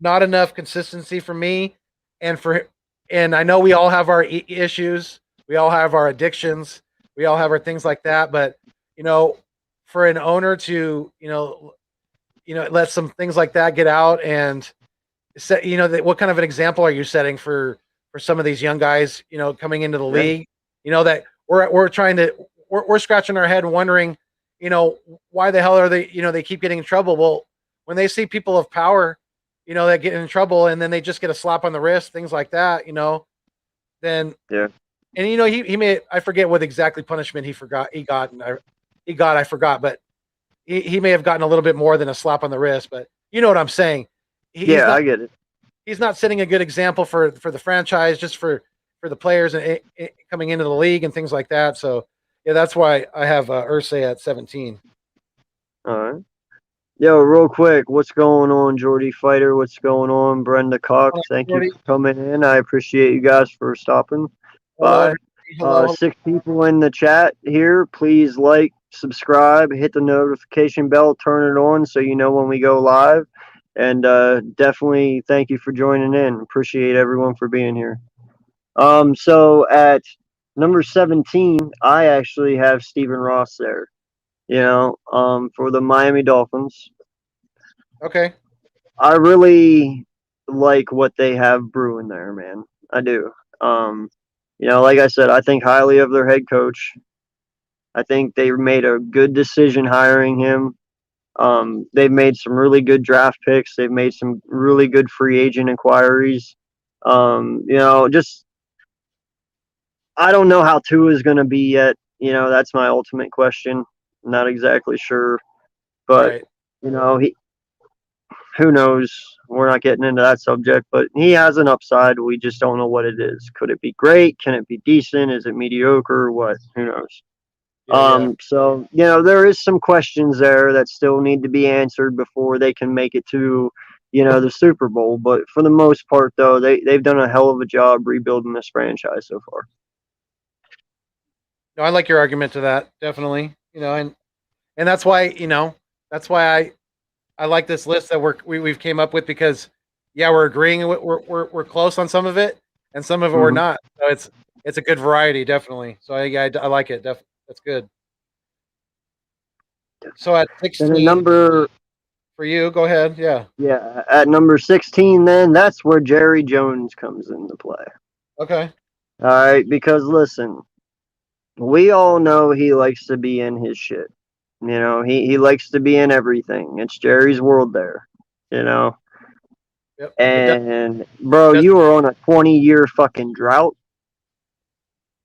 not enough consistency for me, and I know we all have our issues, we all have our addictions, we all have our things like that, but for an owner to let some things like that get out and set, what kind of an example are you setting for some of these young guys, coming into the league, that we're trying to, we're scratching our head wondering, why the hell are they, they keep getting in trouble. Well, when they see people of power, that get in trouble and then they just get a slap on the wrist, things like that, then and he may, I forget what exactly punishment he got, I forgot, but he may have gotten a little bit more than a slap on the wrist, but you know what I'm saying. I get it. He's not setting a good example for the franchise, just for the players and coming into the league and things like that. So yeah, that's why I have Irsay at 17. All right. Yo, real quick, what's going on, Jordy Fighter? What's going on, Brenda Cox? Thank you for coming in. I appreciate you guys for stopping by. Hello. 6 people in the chat here. Please like, subscribe, hit the notification bell, turn it on so you know when we go live. And definitely thank you for joining in. Appreciate everyone for being here. So at number 17, I actually have Stephen Ross there. For the Miami Dolphins. Okay. I really like what they have brewing there, man. I do. Like I said, I think highly of their head coach. I think they made a good decision hiring him. They've made some really good draft picks. They've made some really good free agent inquiries. Just I don't know how Tua is going to be yet. That's my ultimate question. I'm not exactly sure, but right. Who knows? We're not getting into that subject, but he has an upside. We just don't know what it is. Could it be great? Can it be decent? Is it mediocre? What? Who knows? So, there is some questions there that still need to be answered before they can make it to, the Super Bowl. But for the most part, though, they've done a hell of a job rebuilding this franchise so far. No, I like your argument to that, definitely. And that's why, I like this list that we've came up with, because we're agreeing, we're close on some of it, and some of it we're not. So it's a good variety, definitely. So I like it. That's good. So at 16, number for you, go ahead. Yeah. Yeah, at number 16, then that's where Jerry Jones comes into play. Okay. All right, because listen, we all know he likes to be in his shit. He likes to be in everything. It's Jerry's world there. Yep. And bro, you were on a 20-year fucking drought.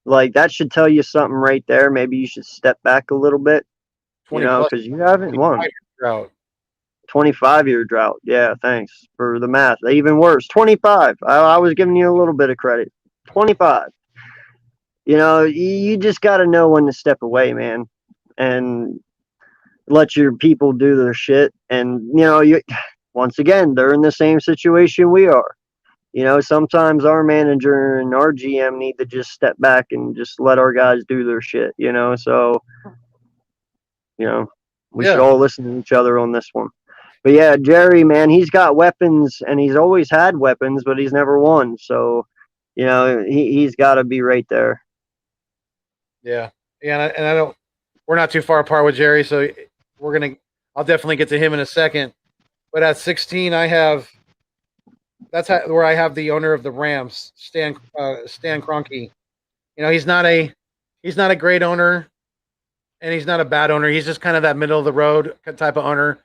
Like, that should tell you something right there. Maybe you should step back a little bit. Because you haven't won. 25-year drought. Yeah, thanks for the math. Even worse, 25. I was giving you a little bit of credit. 25. You just got to know when to step away, man, and let your people do their shit. And once again, they're in the same situation we are. Sometimes our manager and our GM need to just step back and just let our guys do their shit. So we should all listen to each other on this one. But yeah, Jerry, man, he's got weapons, and he's always had weapons, but he's never won. So, he's got to be right there. Yeah, and I don't. We're not too far apart with Jerry, so I'll definitely get to him in a second. But at 16, I have where I have the owner of the Rams, Stan Kroenke. You know, he's not a great owner, and he's not a bad owner. He's just kind of that middle of the road type of owner.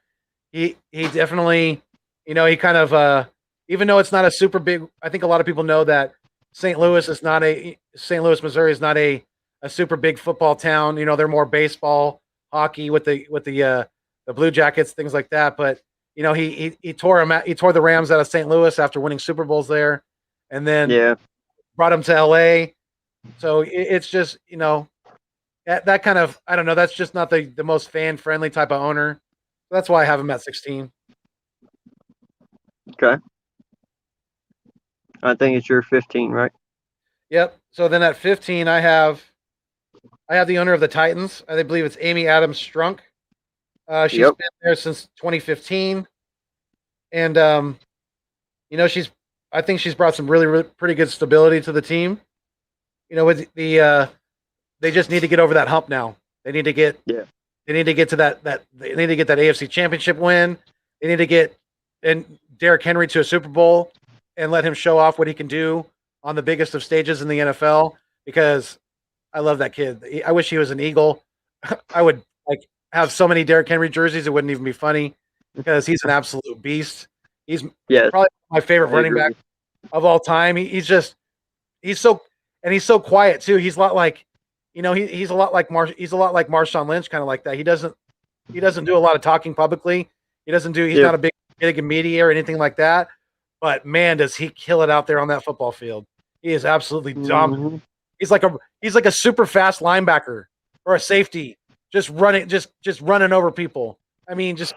He definitely, you know, he kind of even though it's not a super big. I think a lot of people know that St. Louis, Missouri is not a super big football town. You know, they're more baseball, hockey with the Blue Jackets, things like that. But you know, he tore the Rams out of St. Louis after winning Super Bowls there, and then Yeah. brought them to LA. So it's just, you know, that kind of, I don't know, that's just not the most fan friendly type of owner. That's why I have him at 16. Okay. I think it's your 15, right? Yep. So then at 15, I have the owner of the Titans. I believe it's Amy Adams Strunk. She's Yep. been there since 2015, and you know, I think she's brought some really pretty good stability to the team. You know, with they just need to get over that hump now. They need to get Yeah. They need to get to they need to get that AFC Championship win. They need to get Derrick Henry to a Super Bowl and let him show off what he can do on the biggest of stages in the NFL, because I love that kid. I wish he was an Eagle. I would like have so many Derrick Henry jerseys, it wouldn't even be funny, because he's an absolute beast. He's Yes. probably my favorite I running agree. back of all time. He's so, and he's so quiet too. He's a lot like, you know, he's a lot like he's a lot like Marshawn Lynch, kind of like that. He doesn't do a lot of talking publicly. He's Yeah. not a big media or anything like that. But man, does he kill it out there on that football field. He is absolutely dominant. Mhm. He's like a super fast linebacker or a safety, just running over people. I mean, just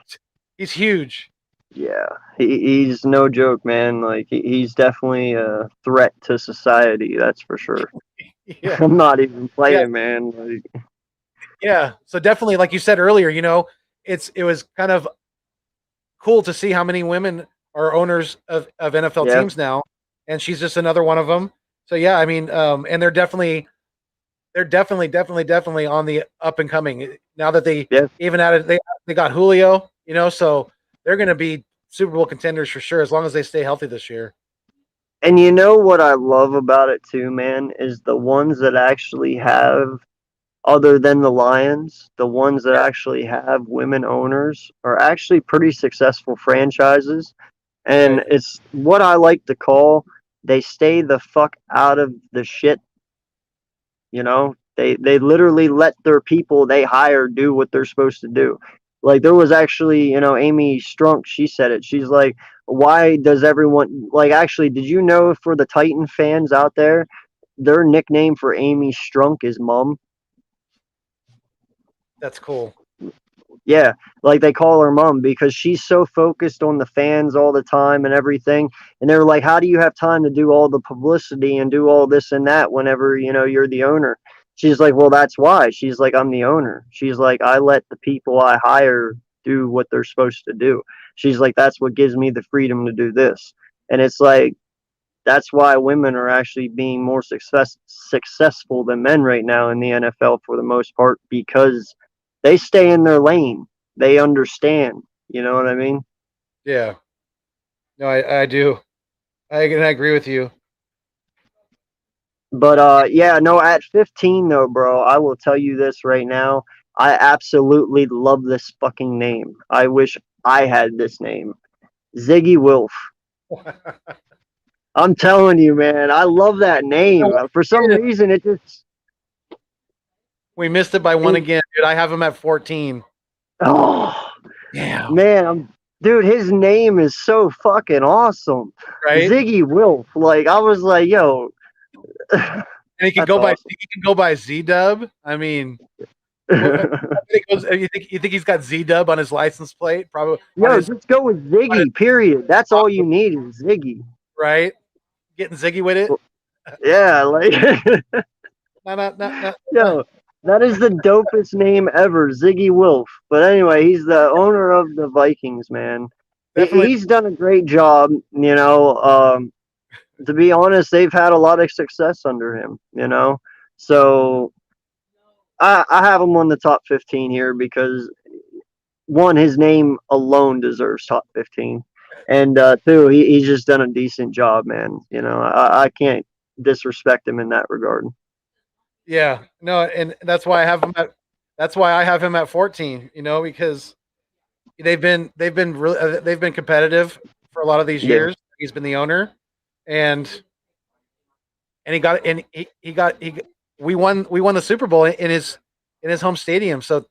he's huge. Yeah. He's no joke, man. Like he's definitely a threat to society. That's for sure. Yeah. I'm not even Yeah. playing, man. Like, Yeah. So definitely, like you said earlier, you know, it was kind of cool to see how many women are owners of NFL yeah. teams now, and she's just another one of them. So yeah, I mean, and they're definitely on the up and coming now that they Yeah. even added they got Julio, you know, so they're going to be Super Bowl contenders for sure as long as they stay healthy this year. And you know what I love about it too, man, is the ones that actually have, other than the Lions, the ones that actually have women owners are actually pretty successful franchises. And Right. it's what I like to call, they stay the fuck out of the shit. You know, they literally let their people they hire do what they're supposed to do. Like there was actually, you know, Amy Strunk, she said it. She's like, why does everyone like actually, did you know for the Titan fans out there, their nickname for Amy Strunk is Mom? That's cool. Yeah, like they call her mom because she's so focused on the fans all the time and everything. And they're like, how do you have time to do all the publicity and do all this and that whenever, you know, you're the owner? She's like, well, that's why. She's like, I'm the owner. She's like, I let the people I hire do what they're supposed to do. She's like, that's what gives me the freedom to do this. And it's like, that's why women are actually being more successful than men right now in the NFL for the most part because they stay in their lane. They understand. You know what I mean? Yeah. No, I do. I agree with you. But yeah, no, at 15 though, bro, I will tell you this right now. I absolutely love this fucking name. I wish I had this name. Ziggy Wilf. I'm telling you, man, I love that name. For some reason it just We missed it by one it, again, dude. I have him at 14. oh Yeah. man, dude, his name is so fucking awesome. Right. Ziggy Wilf. Like I was like, yo, And he can that's go by awesome. he can go by Z Dub. I mean, you think he's got Z Dub on his license plate? Probably on Yo, his just go with Ziggy, period. That's all you need is Ziggy. right. Getting Ziggy with it. Yeah, like No. yo, that is the dopest name ever, Ziggy Wilf. But anyway, he's the owner of the Vikings, man. Definitely. He's done a great job, you know. To be honest, they've had a lot of success under him, you know. So I have him on the top 15 here because one, his name alone deserves top 15. And two, he's just done a decent job, man. You know, I can't disrespect him in that regard. Yeah, no, and that's why I have him at 14. You know, because they've been competitive for a lot of these Yeah, years. He's been the owner, and he we won the Super Bowl in his home stadium. So,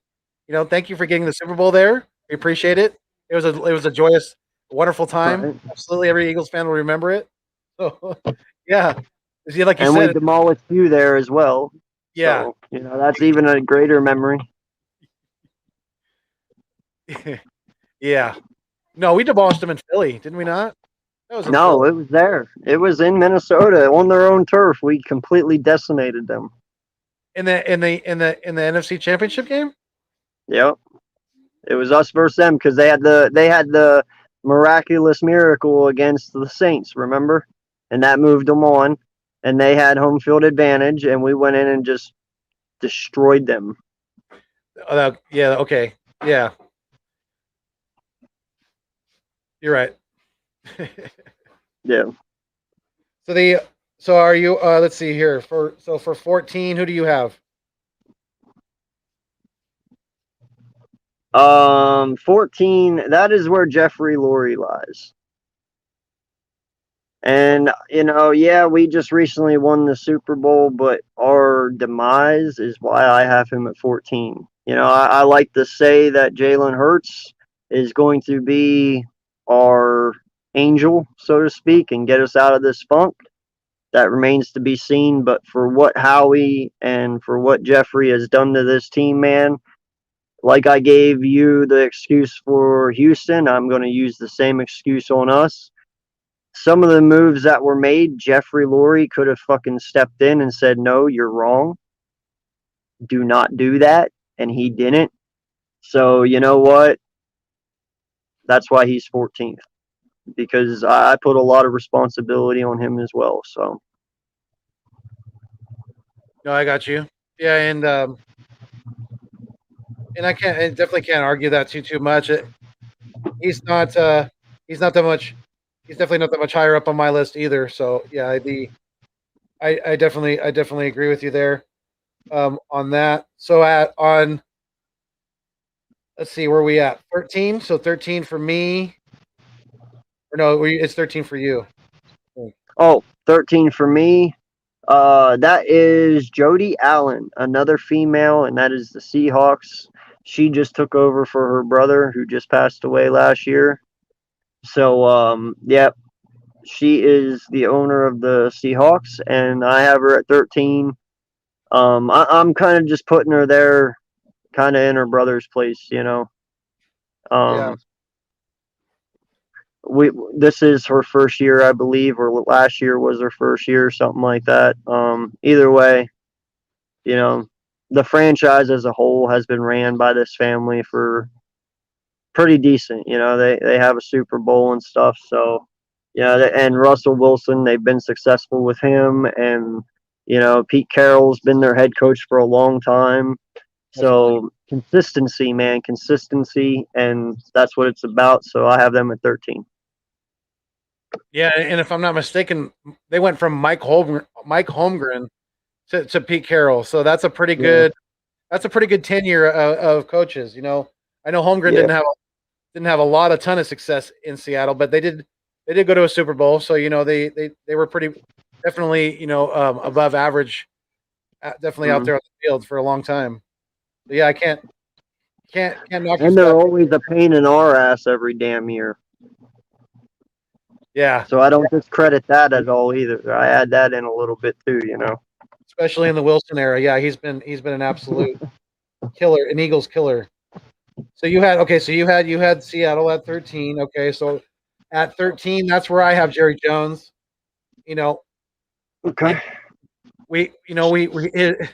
thank you for getting the Super Bowl there. We appreciate it. It was a joyous, wonderful time. right. Absolutely, every Eagles fan will remember it. So, yeah, see, like you And we said, demolished you there as well. yeah, So you know that's even a greater memory. yeah. No, we demolished them in Philly, didn't we not? That was in Philly. No, it was there. It was in Minnesota on their own turf. We completely decimated them. In the NFC Championship game. Yep, it was us versus them because they had the miraculous miracle against the Saints. Remember, and that moved them on, and they had home field advantage, and we went in and just destroyed them. Yeah. Okay. Yeah. You're right. Yeah. So are you? Let's see here. For 14, who do you have? 14. That is where Jeffrey Lurie lies. And you know, yeah, we just recently won the Super Bowl, but our demise is why I have him at 14. You know, I like to say that Jalen Hurts is going to be our angel, so to speak, and get us out of this funk. That remains to be seen. But for what Howie and for what Jeffrey has done to this team, man, like I gave you the excuse for Houston, I'm going to use the same excuse on us. Some of the moves that were made, Jeffrey Lurie could have fucking stepped in and said, "No, you're wrong. Do not do that." And he didn't. So, you know what? That's why he's 14th because I put a lot of responsibility on him as well. So, No, I got you. Yeah, I definitely can't argue that too much. He's not. He's not that much. He's definitely not that much higher up on my list either. So yeah, I definitely agree with you there. On that. So let's see where we at 13. So 13 for me. Or no, it's 13 for you. oh, 13 for me. That is Jody Allen, another female, and that is the Seahawks. She just took over for her brother who just passed away last year. So, yeah, she is the owner of the Seahawks, and I have her at 13. I'm kind of just putting her there, kind of in her brother's place, you know. Yeah. Um, we this is her first year, I believe, or last year was her first year, something like that. Either way, you know, the franchise as a whole has been ran by this family for pretty decent. You know, they have a Super Bowl and stuff. So, yeah, and Russell Wilson, they've been successful with him, and you know, Pete Carroll's been their head coach for a long time. Definitely. So consistency, man, consistency, and that's what it's about. So I have them at 13. Yeah, and if I'm not mistaken, they went from Mike Holmgren to Pete Carroll. So Yeah, that's a pretty good tenure of coaches. I know Holmgren yeah. didn't have a ton of success in Seattle, but they did go to a Super Bowl. So they were pretty definitely above average, definitely out Mm. there on the field for a long time. But yeah, I can't knock you And for they're that. always a pain in our ass every damn year. Yeah, So I don't discredit that at all either. I add that in a little bit too, you know. especially in the Wilson era. Yeah, he's been an absolute killer, an Eagles killer. So you had Seattle at 13. Okay, so at 13, that's where I have Jerry Jones. You know, Okay. it, we you know we it,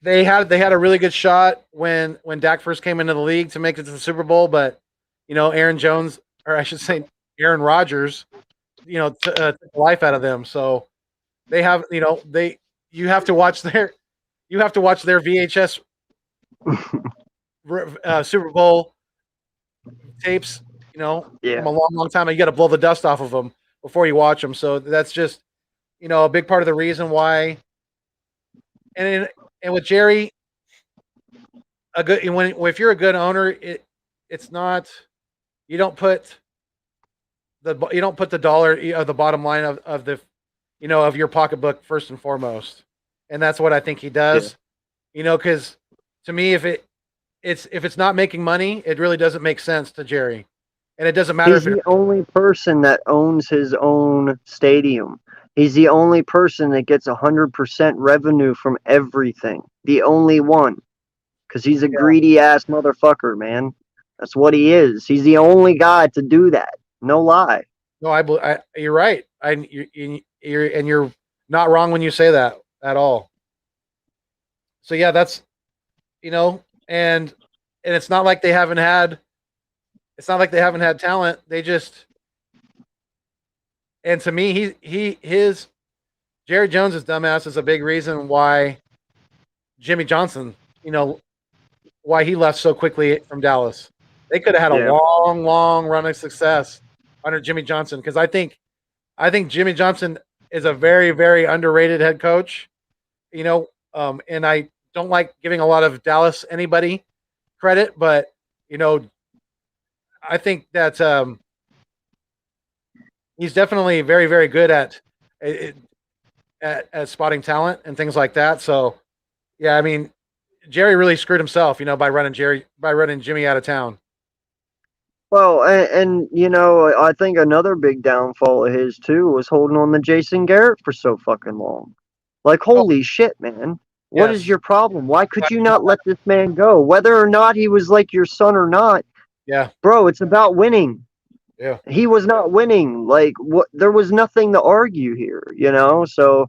they had a really good shot when Dak first came into the league to make it to the Super Bowl, but Aaron Jones, or I should say Aaron Rodgers, took the life out of them. So they have they you have to watch their VHS Super Bowl tapes, from a long, long time. You got to blow the dust off of them before you watch them. So that's just, a big part of the reason why. And with Jerry, if you're a good owner, it's not, you don't put the dollar of the bottom line of the, of your pocketbook first and foremost. And that's what I think he does, because to me, if it's not making money, it really doesn't make sense to Jerry. And it doesn't matter He's the only person that owns his own stadium. He's the only person that gets 100% revenue from everything. The only one. Because he's a greedy ass motherfucker, man. That's what he is. He's the only guy to do that. No lie. No, you're right. You're not wrong when you say that at all. So yeah, that's, and it's not like they haven't had. It's not like they haven't had talent. They just, and to me, his Jerry Jones's dumbass is a big reason why Jimmy Johnson, why he left so quickly from Dallas. They could have had a long, long run of success under Jimmy Johnson, because I think Jimmy Johnson is a very, very underrated head coach. And I don't like giving a lot of Dallas anybody credit, but I think that he's definitely very, very good at spotting talent and things like that. So, yeah, I mean, Jerry really screwed himself, by running Jimmy out of town. Well, and I think another big downfall of his too was holding on to Jason Garrett for so fucking long. Like, holy shit, man. What is your problem? Why could you not let this man go? Whether or not he was like your son or not. Yeah. Bro, it's about winning. Yeah. He was not winning. Like, there was nothing to argue here, So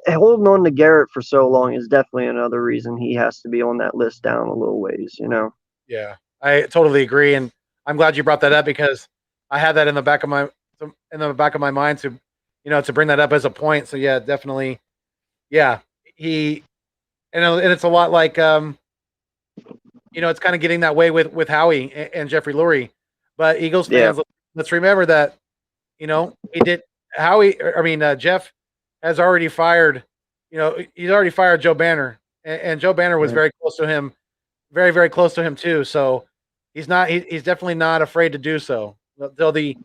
holding on to Garrett for so long is definitely another reason he has to be on that list down a little ways, Yeah. I totally agree, and I'm glad you brought that up, because I had that in the back of my mind to, to bring that up as a point. So yeah, definitely. Yeah. And it's a lot like, it's kind of getting that way with Howie and Jeffrey Lurie, but Eagles fans, let's remember that, Jeff has already fired, he's already fired Joe Banner, and Joe Banner was very close to him, very, very close to him too. So he's definitely not afraid to do so. The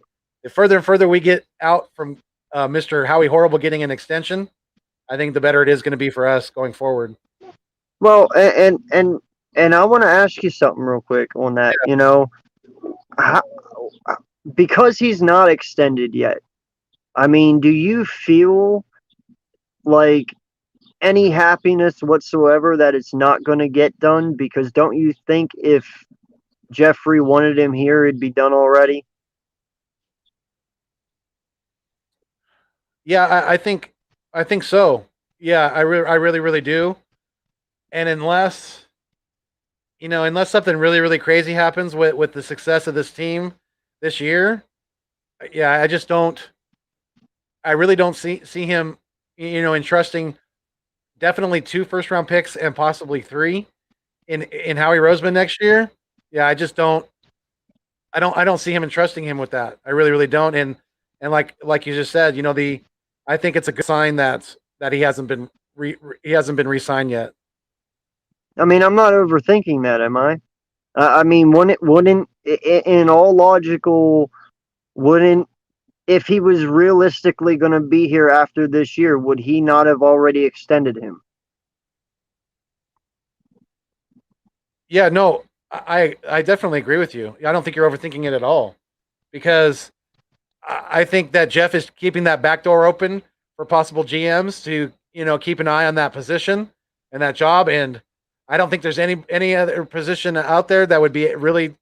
further and further we get out from Mr. Howie Horrible getting an extension, I think the better it is going to be for us going forward. Well, and I want to ask you something real quick on that. Because he's not extended yet. I mean, do you feel like any happiness whatsoever that it's not going to get done? Because don't you think if Jeffrey wanted him here, it'd be done already? Yeah, I think so. Yeah, I really, really do. And unless something really, really crazy happens with the success of this team this year, yeah, I really don't see him, entrusting definitely 2 first-round picks and possibly 3 in Howie Roseman next year. Yeah, I just don't. I don't see him entrusting him with that. I really, really don't. And like you just said, I think it's a good sign that he hasn't been re-signed yet. I mean, I'm not overthinking that, am I? I mean, wouldn't in all logical, if he was realistically going to be here after this year, would he not have already extended him? Yeah, no, I definitely agree with you. I don't think you're overthinking it at all, because I think that Jeff is keeping that back door open for possible GMs to, keep an eye on that position and that job. And I don't think there's any other position out there that would be really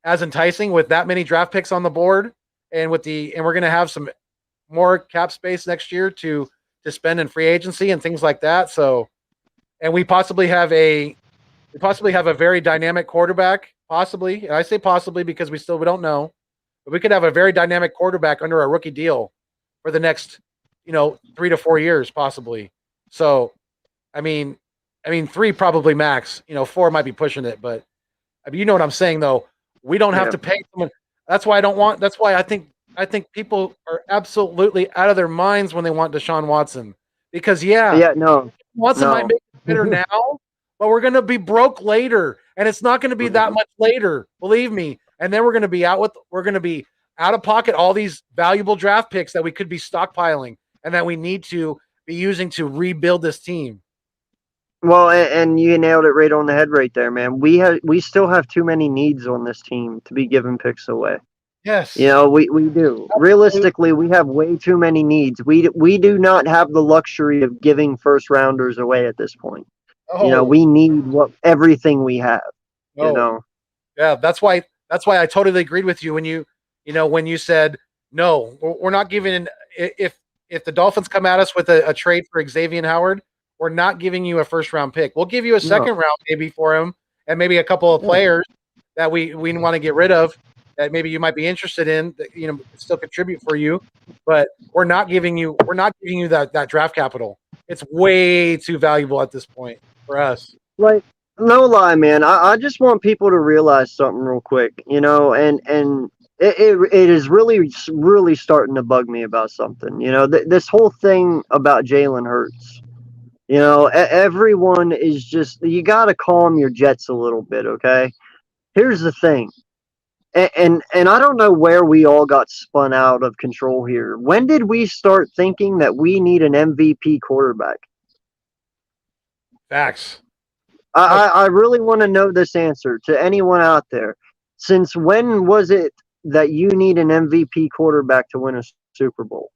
as enticing with that many draft picks on the board, and we're going to have some more cap space next year to spend in free agency and things like that. So, and we possibly have a very dynamic quarterback, possibly. And I say possibly because we don't know, but we could have a very dynamic quarterback under a rookie deal for the next, 3 to 4 years, possibly. So, I mean, 3 probably max. 4 might be pushing it, but I mean, you know what I'm saying, though. We don't have to pay someone. That's why I don't want. That's why I think people are absolutely out of their minds when they want Deshaun Watson because Yeah, no, Watson might no. make it better now, but we're going to be broke later, and it's not going to be that much later. Believe me. And then we're going to be out of pocket all these valuable draft picks that we could be stockpiling and that we need to be using to rebuild this team. Well, and you nailed it right on the head right there, man. We still have too many needs on this team to be giving picks away. Yes. You know, we do. Realistically, we have way too many needs. We do not have the luxury of giving first rounders away at this point. Oh. You know, we need everything we have. Oh. You know. Yeah, that's why I totally agreed with you when you said no, we're not giving if the Dolphins come at us with a trade for Xavier Howard, we're not giving you a first round pick. We'll give you a second round maybe for him and maybe a couple of players that we want to get rid of that maybe you might be interested in that still contribute for you, but we're not giving you that draft capital. It's way too valuable at this point for us. Like, no lie, man. I just want people to realize something real quick, you know, and it is really starting to bug me about something. You know, this whole thing about Jalen Hurts. You know, everyone is just, you got to calm your jets a little bit, okay? Here's the thing. And I don't know where we all got spun out of control here. When did we start thinking that we need an MVP quarterback? Facts. I really want to know this answer to anyone out there. Since when was it that you need an MVP quarterback to win a Super Bowl?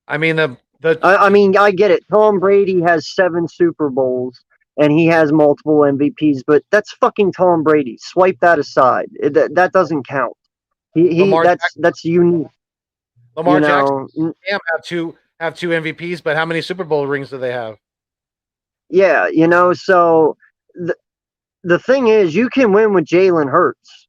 I mean, I mean, I get it. Tom Brady has 7 Super Bowls and he has multiple MVPs, but that's fucking Tom Brady. Swipe that aside. That doesn't count. That's unique. Lamar Jackson have two MVPs, but how many Super Bowl rings do they have? Yeah, you know, so the thing is, you can win with Jalen Hurts.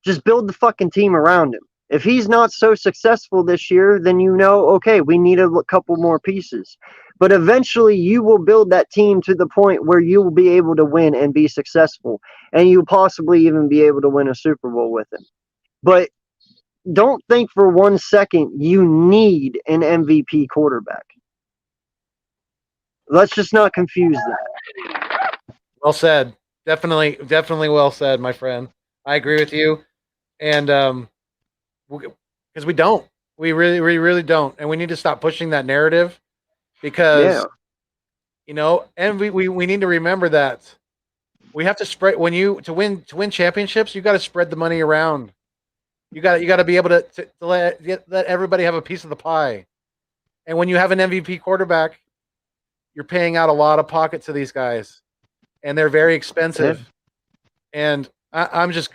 Just build the fucking team around him. If he's not so successful this year, then okay, we need a couple more pieces. But eventually you will build that team to the point where you will be able to win and be successful. And you'll possibly even be able to win a Super Bowl with him. But don't think for 1 second you need an MVP quarterback. Let's just not confuse that. Well said. Definitely well said, my friend. I agree with you. And because we don't. We really don't. And we need to stop pushing that narrative because, and we need to remember that we have to spread to win championships, you got to spread the money around. You got to be able to let everybody have a piece of the pie. And when you have an MVP quarterback, you're paying out a lot of pocket to these guys, and they're very expensive. Yeah. And I'm just,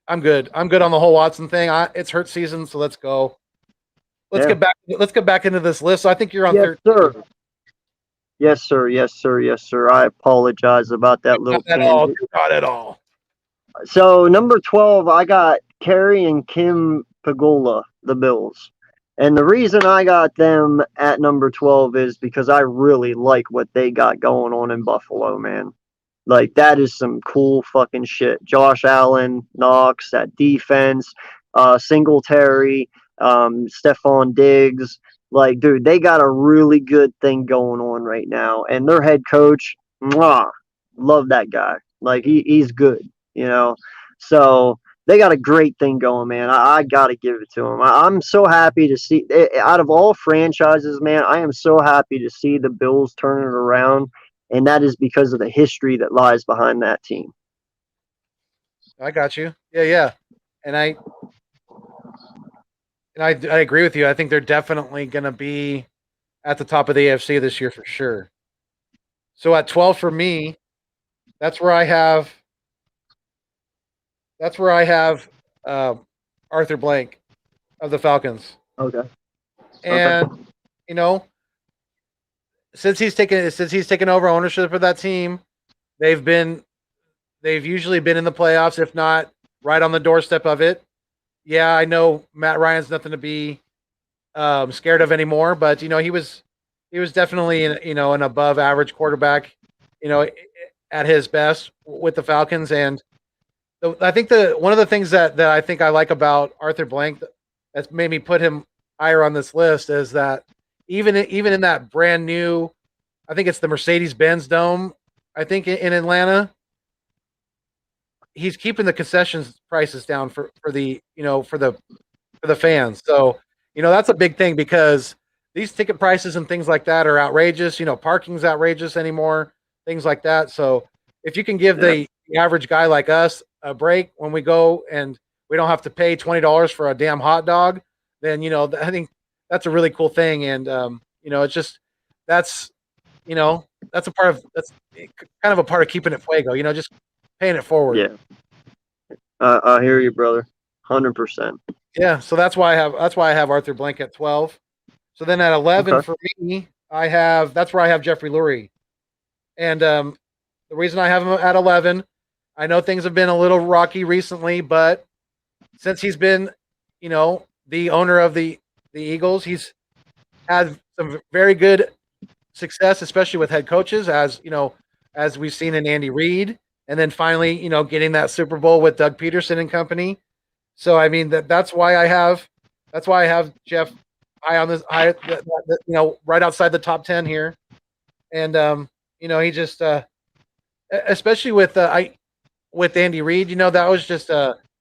I'm good. I'm good on the whole Watson thing. It's Hurt season, so let's go. Let's get back into this list. So I think you're on 13. Sir. Yes, sir. Yes, sir. Yes, sir. I apologize about that little tangent. Not at all. So number 12, I got Kerry and Kim Pagola, the Bills. And the reason I got them at number 12 is because I really like what they got going on in Buffalo, man. Like, that is some cool fucking shit. Josh Allen, Knox, that defense, Singletary, Stephon Diggs. Like, dude, they got a really good thing going on right now. And their head coach, love that guy. Like, he's good, So they got a great thing going, man. I got to give it to them. I'm so happy to see, out of all franchises, man, I am so happy to see the Bills turn it around. And that is because of the history that lies behind that team. I got you. Yeah. And I agree with you. I think they're definitely going to be at the top of the AFC this year for sure. So at 12 for me, that's where I have Arthur Blank of the Falcons. Okay. And since he's taken over ownership of that team, they've usually been in the playoffs, if not right on the doorstep of it. Yeah, I know Matt Ryan's nothing to be scared of anymore, but he was definitely an above average quarterback, at his best with the Falcons, and I think the one of the things that I think I like about Arthur Blank that's made me put him higher on this list is that even in that brand new, I think it's the Mercedes Benz Dome, I think in Atlanta, he's keeping the concessions prices down for the for the fans. So that's a big thing because these ticket prices and things like that are outrageous. Parking's outrageous anymore, things like that. So if you can give Yeah. the average guy like us a break when we go and we don't have to pay $20 for a damn hot dog, then I think that's a really cool thing. And it's just that's that's a part of that's kind of a part of keeping it fuego. Just paying it forward. Yeah. I hear you, brother. 100%. Yeah, so that's why I have Arthur Blank at 12. So then at 11 Okay. for me, that's where I have Jeffrey Lurie. And the reason I have him at 11, I know things have been a little rocky recently, but since he's been, the owner of the Eagles, he's had some very good success, especially with head coaches, as we've seen in Andy Reid, and then finally, getting that Super Bowl with Doug Peterson and company. So I mean that's why I have Jeff high on this high, right outside the top 10 here, and he just especially with Andy Reid, that was just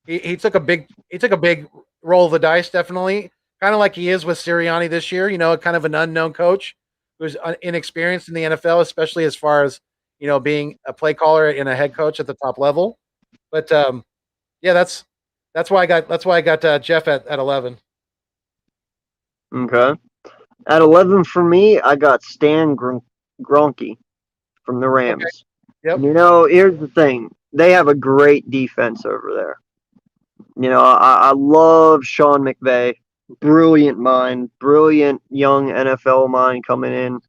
he took a big roll of the dice, definitely, kind of like he is with Sirianni this year. Kind of an unknown coach who's inexperienced in the NFL, especially as far as being a play caller and a head coach at the top level. But yeah, that's why I got Jeff at 11. Okay. At 11 for me, I got Stan Gronke from the Okay. Rams. Yep. Here's the thing. They have a great defense over there. I love Sean McVay. Brilliant mind, brilliant young NFL mind coming in.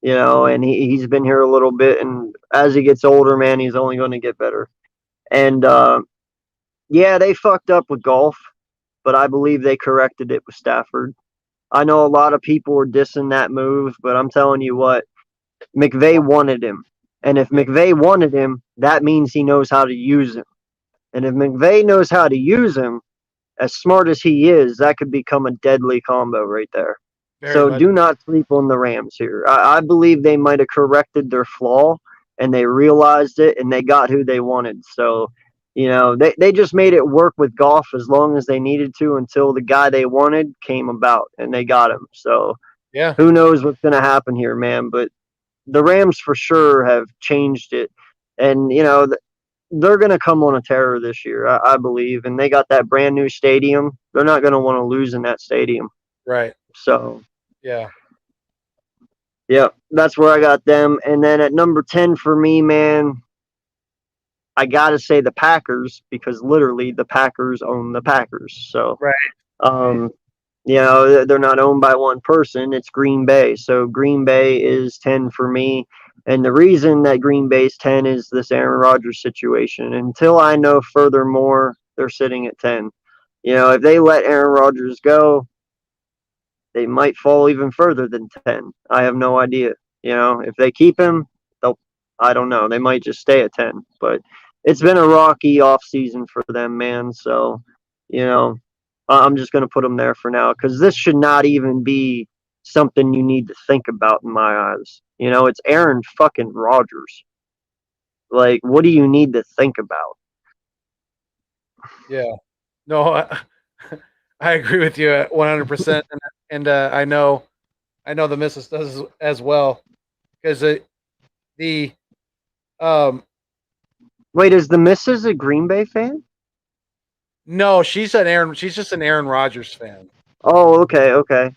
And he's been here a little bit, and as he gets older, man, he's only going to get better. And yeah, they fucked up with golf, but I believe they corrected it with Stafford. I know a lot of people were dissing that move, but I'm telling you what, McVay wanted him. And if Yep. McVay wanted him, that means he knows how to use him. And if McVay knows how to use him, as smart as he is, that could become a deadly combo right there. Very So much. do not sleep on the Rams here. I believe they might have corrected their flaw and they realized it and they got who they wanted. So, they just made it work with Goff as long as they needed to until the guy they wanted came about and they got him. So Yeah. who knows what's going to happen here, man. But the Rams for sure have changed it. And, they're going to come on a terror this year, I believe. And they got that brand new stadium. They're not going to want to lose in that stadium. Right. So, Yeah. yeah, that's where I got them. And then at number 10 for me, man, I got to say the Packers because literally the Packers own the Packers. So, Right. um, they're not owned by one person. It's Green Bay. So Green Bay is 10 for me. And the reason that Green Bay's 10 is this Aaron Rodgers situation. Until I know furthermore, they're sitting at 10. If they let Aaron Rodgers go, they might fall even further than 10. I have no idea. If they keep him, I don't know. They might just stay at 10. But it's been a rocky off season for them, man. So, I'm just going to put them there for now because this should not even be something you need to think about in my eyes. It's Aaron fucking Rodgers. Like, what do you need to think about? Yeah. No, I agree with you at 100%, and I know the missus does as well because the um Wait, is the missus a Green Bay fan? no, she's just an Aaron Rodgers fan. Oh, okay, okay.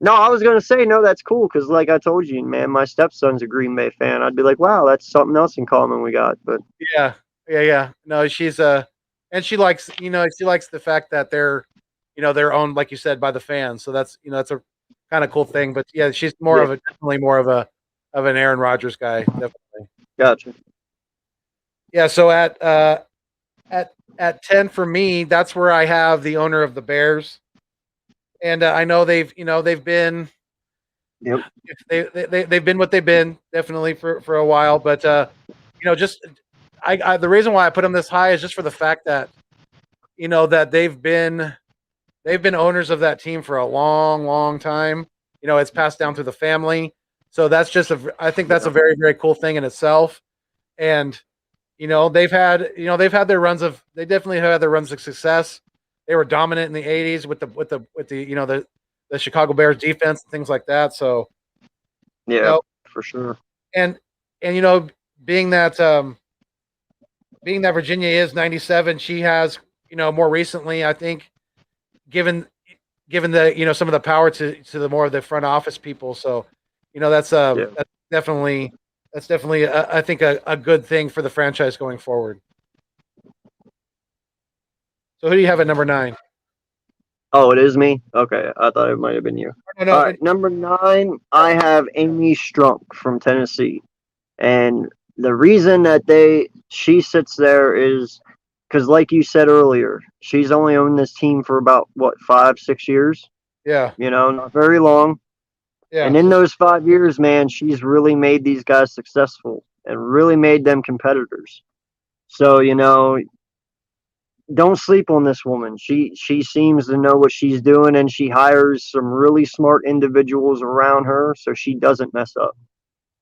No, I was gonna say no. That's cool because, like I told you, man, my stepson's a Green Bay fan. I'd be like, wow, that's something else in common we got. But Yeah, yeah, yeah. No, she's and she likes the fact that they're owned, like you said, by the fans. So that's a kind of cool thing. But yeah, she's yeah, definitely more of an Aaron Rodgers guy, definitely. gotcha. Yeah. So at 10 for me, that's where I have the owner of the Bears, and I know they've been Yep. they've been what they've been definitely for a while, but just the reason why I put them this high is just for the fact that that they've been owners of that team for a long, long time. It's passed down through the family, so that's just I think that's a very, very cool thing in itself. And they've had their runs of they definitely had their runs of success. They were dominant in the '80s with the Chicago Bears defense and things like that. So yeah, for sure. And being that Virginia is 97, she has more recently, I think, given the some of the power to the more of the front office people. So that's definitely I think a good thing for the franchise going forward. So who do you have at number 9? Oh, it is me? Okay, I thought it might have been you. No, All right, number 9, I have Amy Strunk from Tennessee. And the reason that she sits there is because, like you said earlier, she's only owned this team for about, 5-6 years? Yeah. Not very long. Yeah. And in those 5 years, man, she's really made these guys successful and really made them competitors. So, don't sleep on this woman. She seems to know what she's doing, and she hires some really smart individuals around her so she doesn't mess up.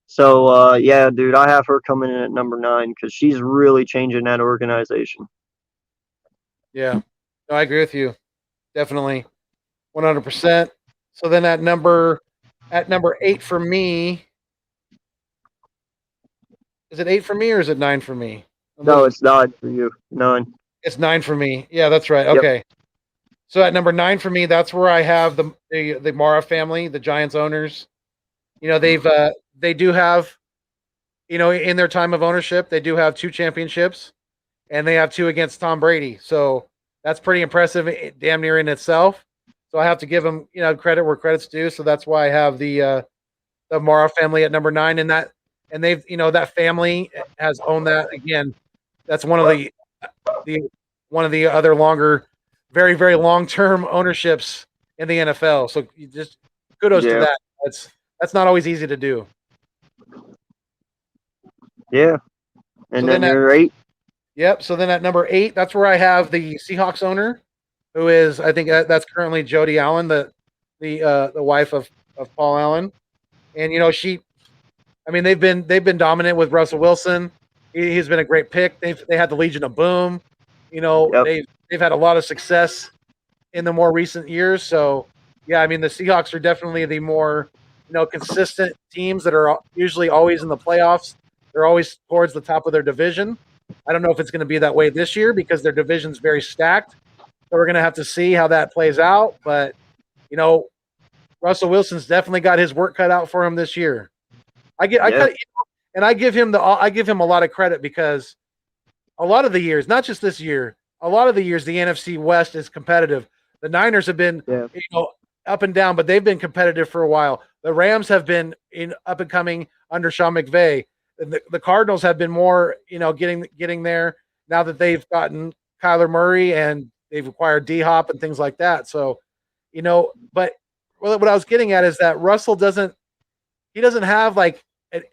So yeah, dude, I have her coming in at number 9 because she's really changing that organization. Yeah, no, I agree with you, definitely, 100%. So then at number 8 for me, is it 8 for me or is it 9 for me? No, it's 9 for you. 9. It's 9 for me. Yeah, that's right. Okay. Yep. So at number 9 for me, that's where I have the Mara family, the Giants owners. They do have, in their time of ownership, they do have 2 championships, and they have 2 against Tom Brady. So that's pretty impressive, damn near in itself. So I have to give them, credit where credit's due. So that's why I have the Mara family at number 9, and they've, that family has owned that again. That's one of the other longer, very, very long-term ownerships in the NFL. So you just kudos to that. That's not always easy to do. Yeah. And so then number 8? Yep. So then at number 8, that's where I have the Seahawks owner, who is, I think that's currently Jody Allen, the wife of Paul Allen. And they've been dominant with Russell Wilson. He's been a great pick. They had the Legion of Boom. They've had a lot of success in the more recent years. So yeah, the Seahawks are definitely the more consistent teams that are usually always in the playoffs. They're always towards the top of their division. I don't know if it's going to be that way this year because their division's very stacked. So we're going to have to see how that plays out. But Russell Wilson's definitely got his work cut out for him this year. I give him a lot of credit because a lot of the years, not just this year, a lot of the years the NFC West is competitive. The Niners have been up and down, but they've been competitive for a while. The Rams have been up and coming under Sean McVay. The Cardinals have been more, getting there now that they've gotten Kyler Murray and they've acquired D-Hop and things like that. So, but what I was getting at is that Russell doesn't have like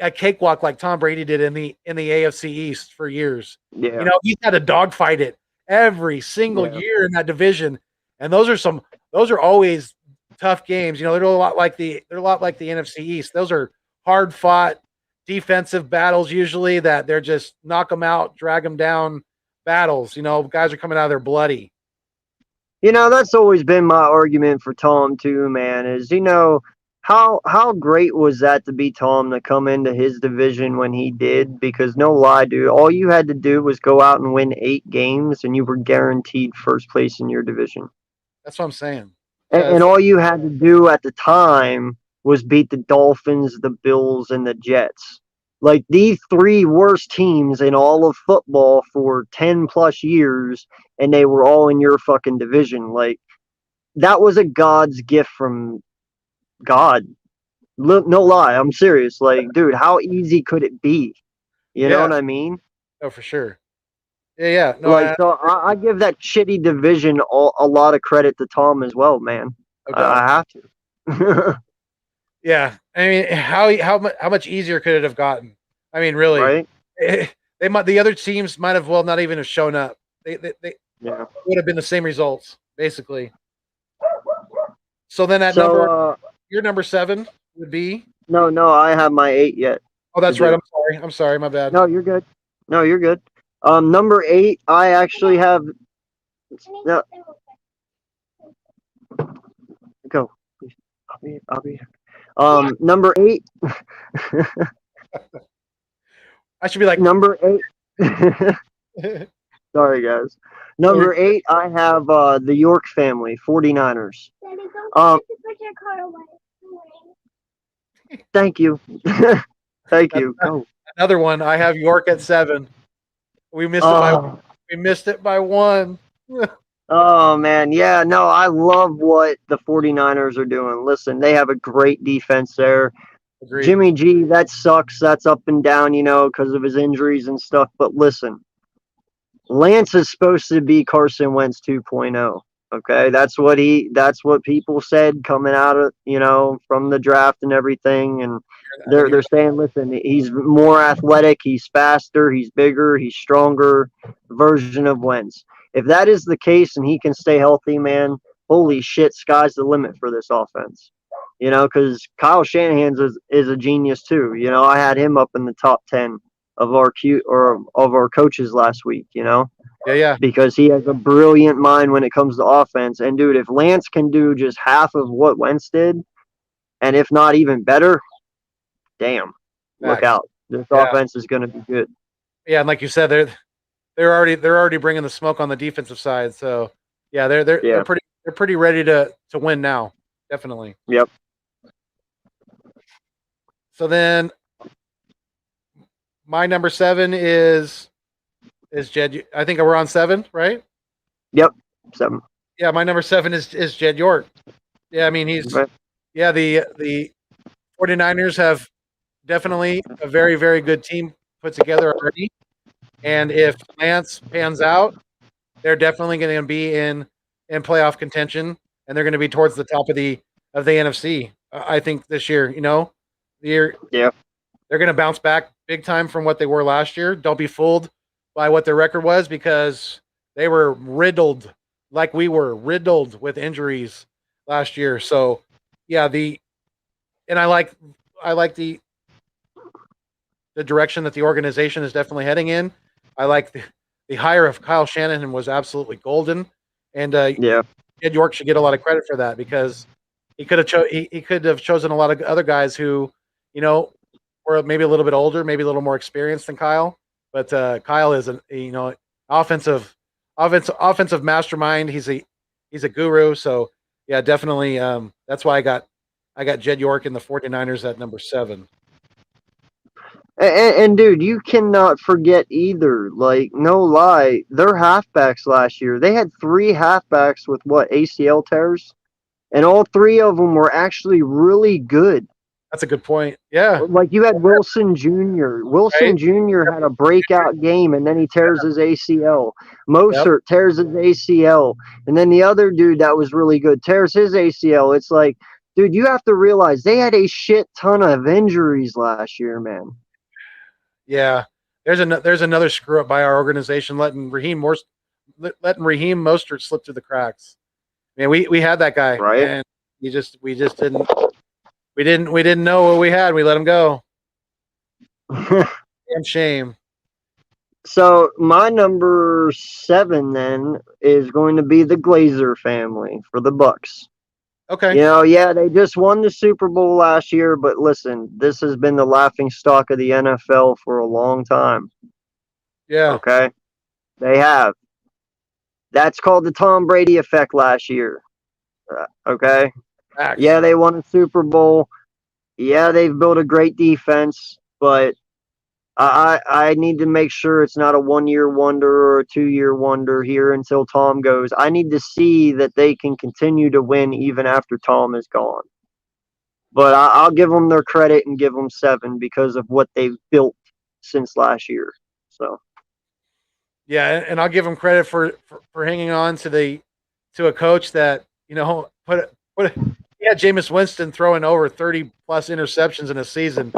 a cakewalk like Tom Brady did in the AFC East for years. Yeah. He's had to dogfight it every single year in that division. And those are always tough games. They're a lot like the NFC East. Those are hard fought defensive battles usually that they're just knock them out, drag them down battles. Guys are coming out of there bloody. That's always been my argument for Tom too, man, is how great was that to be Tom to come into his division when he did? Because no lie, dude, all you had to do was go out and win 8 games and you were guaranteed first place in your division. That's what I'm saying. And all you had to do at the time was beat the Dolphins, the Bills, and the Jets. Like, these 3 worst teams in all of football for 10 plus years, and they were all in your fucking division. Like, that was a God's gift from God. No lie, I'm serious. Like, dude, how easy could it be? You know what I mean? Oh, for sure. Yeah. No, so I give that shitty division a lot of credit to Tom as well, man. Okay. I have to. Yeah, how much easier could it have gotten? Really, right? the other teams might have well not even have shown up. They would have been the same results basically. So then at your number 7 would be. No, I have my 8 yet. Oh, that's right. I'm sorry. My bad. No, you're good. Number 8, I actually have. No, go. I'll be here. Number 8. I should be like number 8. Sorry, guys. Number 8, I have the York family, 49ers. Thank you. Thank you. Go. Another one. I have York at 7. We missed it by 1. Oh man, yeah, no, I love what the 49ers are doing. Listen, they have a great defense there. Agreed. Jimmy G, that sucks. That's up and down, because of his injuries and stuff. But listen, Lance is supposed to be Carson Wentz 2.0. Okay, that's what people said coming out of from the draft and everything, and they're saying, listen, he's more athletic, he's faster, he's bigger, he's stronger version of Wentz. If that is the case and he can stay healthy, man, holy shit, sky's the limit for this offense. Because Kyle Shanahan is a genius too. I had him up in the top 10 of our coaches last week. Yeah. Because he has a brilliant mind when it comes to offense. And dude, if Lance can do just half of what Wentz did, and if not even better, damn, look out! This offense is going to be good. Yeah, and like you said, they're already bringing the smoke on the defensive side. So yeah, they're pretty ready to win now. Definitely. Yep. So then, my number 7 is Jed. I think we're on 7, right? Yep, 7. Yeah, my number 7 is Jed York. Yeah, I mean the 49ers have definitely a very, very good team put together already. And if Lance pans out, they're definitely going to be in playoff contention, and they're going to be towards the top of the NFC. I think this year, they're going to bounce back big time from what they were last year. Don't be fooled by what their record was, because they were riddled, like we were riddled with injuries last year. So yeah, I like the direction that the organization is definitely heading in. I like the hire of Kyle Shanahan was absolutely golden, and Ed York should get a lot of credit for that, because he could have chosen a lot of other guys who, were maybe a little bit older, maybe a little more experienced than Kyle. But Kyle is an offensive mastermind. He's a guru. So yeah, definitely. That's why I got Jed York in the 49ers at number 7. And dude, you cannot forget either. Like, no lie, their halfbacks last year, they had 3 halfbacks with ACL tears, and all 3 of them were actually really good. That's a good point. Yeah. Like, you had Wilson Jr. Wilson Jr. had a breakout game, and then he tears his ACL. Mostert tears his ACL. And then the other dude that was really good tears his ACL. It's like, dude, you have to realize they had a shit ton of injuries last year, man. Yeah. There's another screw up by our organization, letting Raheem Mostert slip through the cracks. Man, we had that guy, right? And we just didn't. We didn't know what we had. We let him go. Damn shame. So my number 7 then is going to be the Glazer family for the Bucks. Okay. They just won the Super Bowl last year, but listen, this has been the laughing stock of the NFL for a long time. Yeah. Okay. They have. That's called the Tom Brady effect last year. Okay. Facts. Yeah, they won a Super Bowl. Yeah, they've built a great defense, but I need to make sure it's not a 1-year wonder or a 2-year wonder here until Tom goes. I need to see that they can continue to win even after Tom is gone. But I'll give them their credit and give them 7 because of what they've built since last year. So. Yeah, and I'll give them credit for hanging on to a coach that put Jameis Winston throwing over 30 plus interceptions in a season.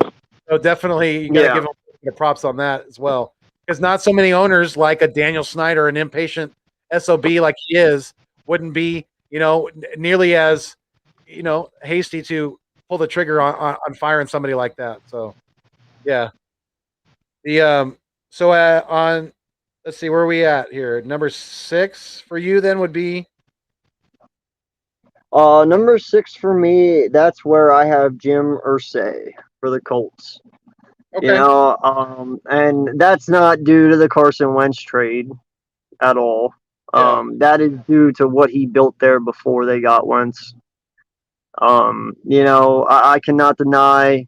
So definitely you got to give him the props on that as well. because not so many owners like a Daniel Snyder, an impatient SOB like he is, wouldn't be, nearly as, hasty to pull the trigger on firing somebody like that. So, yeah. The so on let's see where are we at here. Number 6 for you then would be Number 6 for me, that's where I have Jim Irsay for the Colts. okay. And that's not due to the Carson Wentz trade at all. Yeah. That is due to what he built there before they got Wentz. I cannot deny,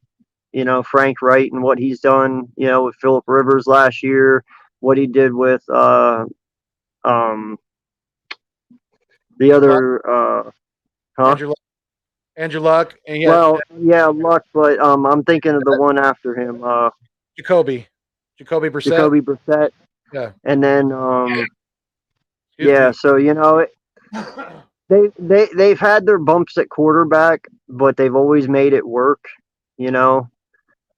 Frank Wright and what he's done, with Philip Rivers last year, what he did with the Luck, other huh? Andrew Luck, and he had Well, yeah, Luck, but I'm thinking of the one after him, Jacoby Brissett. Jacoby Brissett, Yeah. and then Excuse yeah, me. so they've had their bumps at quarterback, but they've always made it work, you know.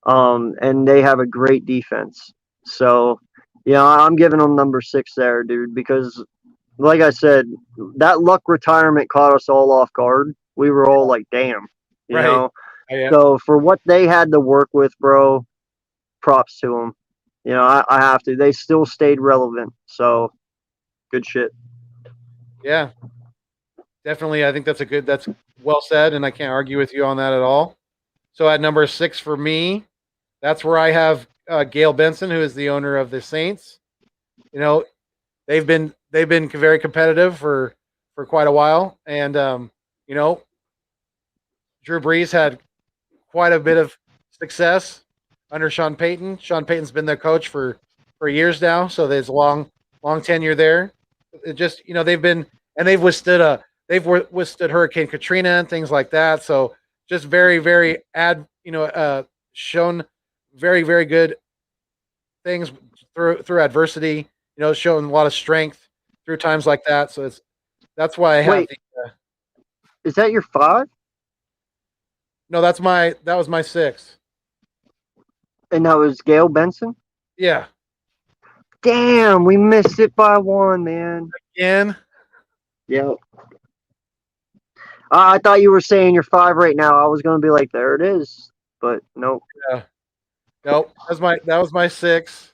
And they have a great defense. So, I'm giving them number 6 there, dude, because like I said, that Luck retirement caught us all off guard. We were all like, damn, you Right. know. Yeah. So for what they had to work with, bro, props to them. I have to. They still stayed relevant. So good shit. Yeah. Definitely. I think that's well said, and I can't argue with you on that at all. So at number 6 for me, that's where I have Gail Benson, who is the owner of the Saints. They've been very competitive for quite a while, and Drew Brees had quite a bit of success under Sean Payton. Sean Payton's been their coach for years now, so there's long tenure there. It just they've withstood Hurricane Katrina and things like that. So just very very shown very very good things through adversity. Showing a lot of strength through times like that. So that's why I have. Wait, is that your 5? No, that was my 6. And that was Gail Benson? Yeah. Damn, we missed it by 1, man. Again? Yep. I thought you were saying your 5 right now. I was going to be like, there it is. But nope. Yeah. Nope. That was my 6.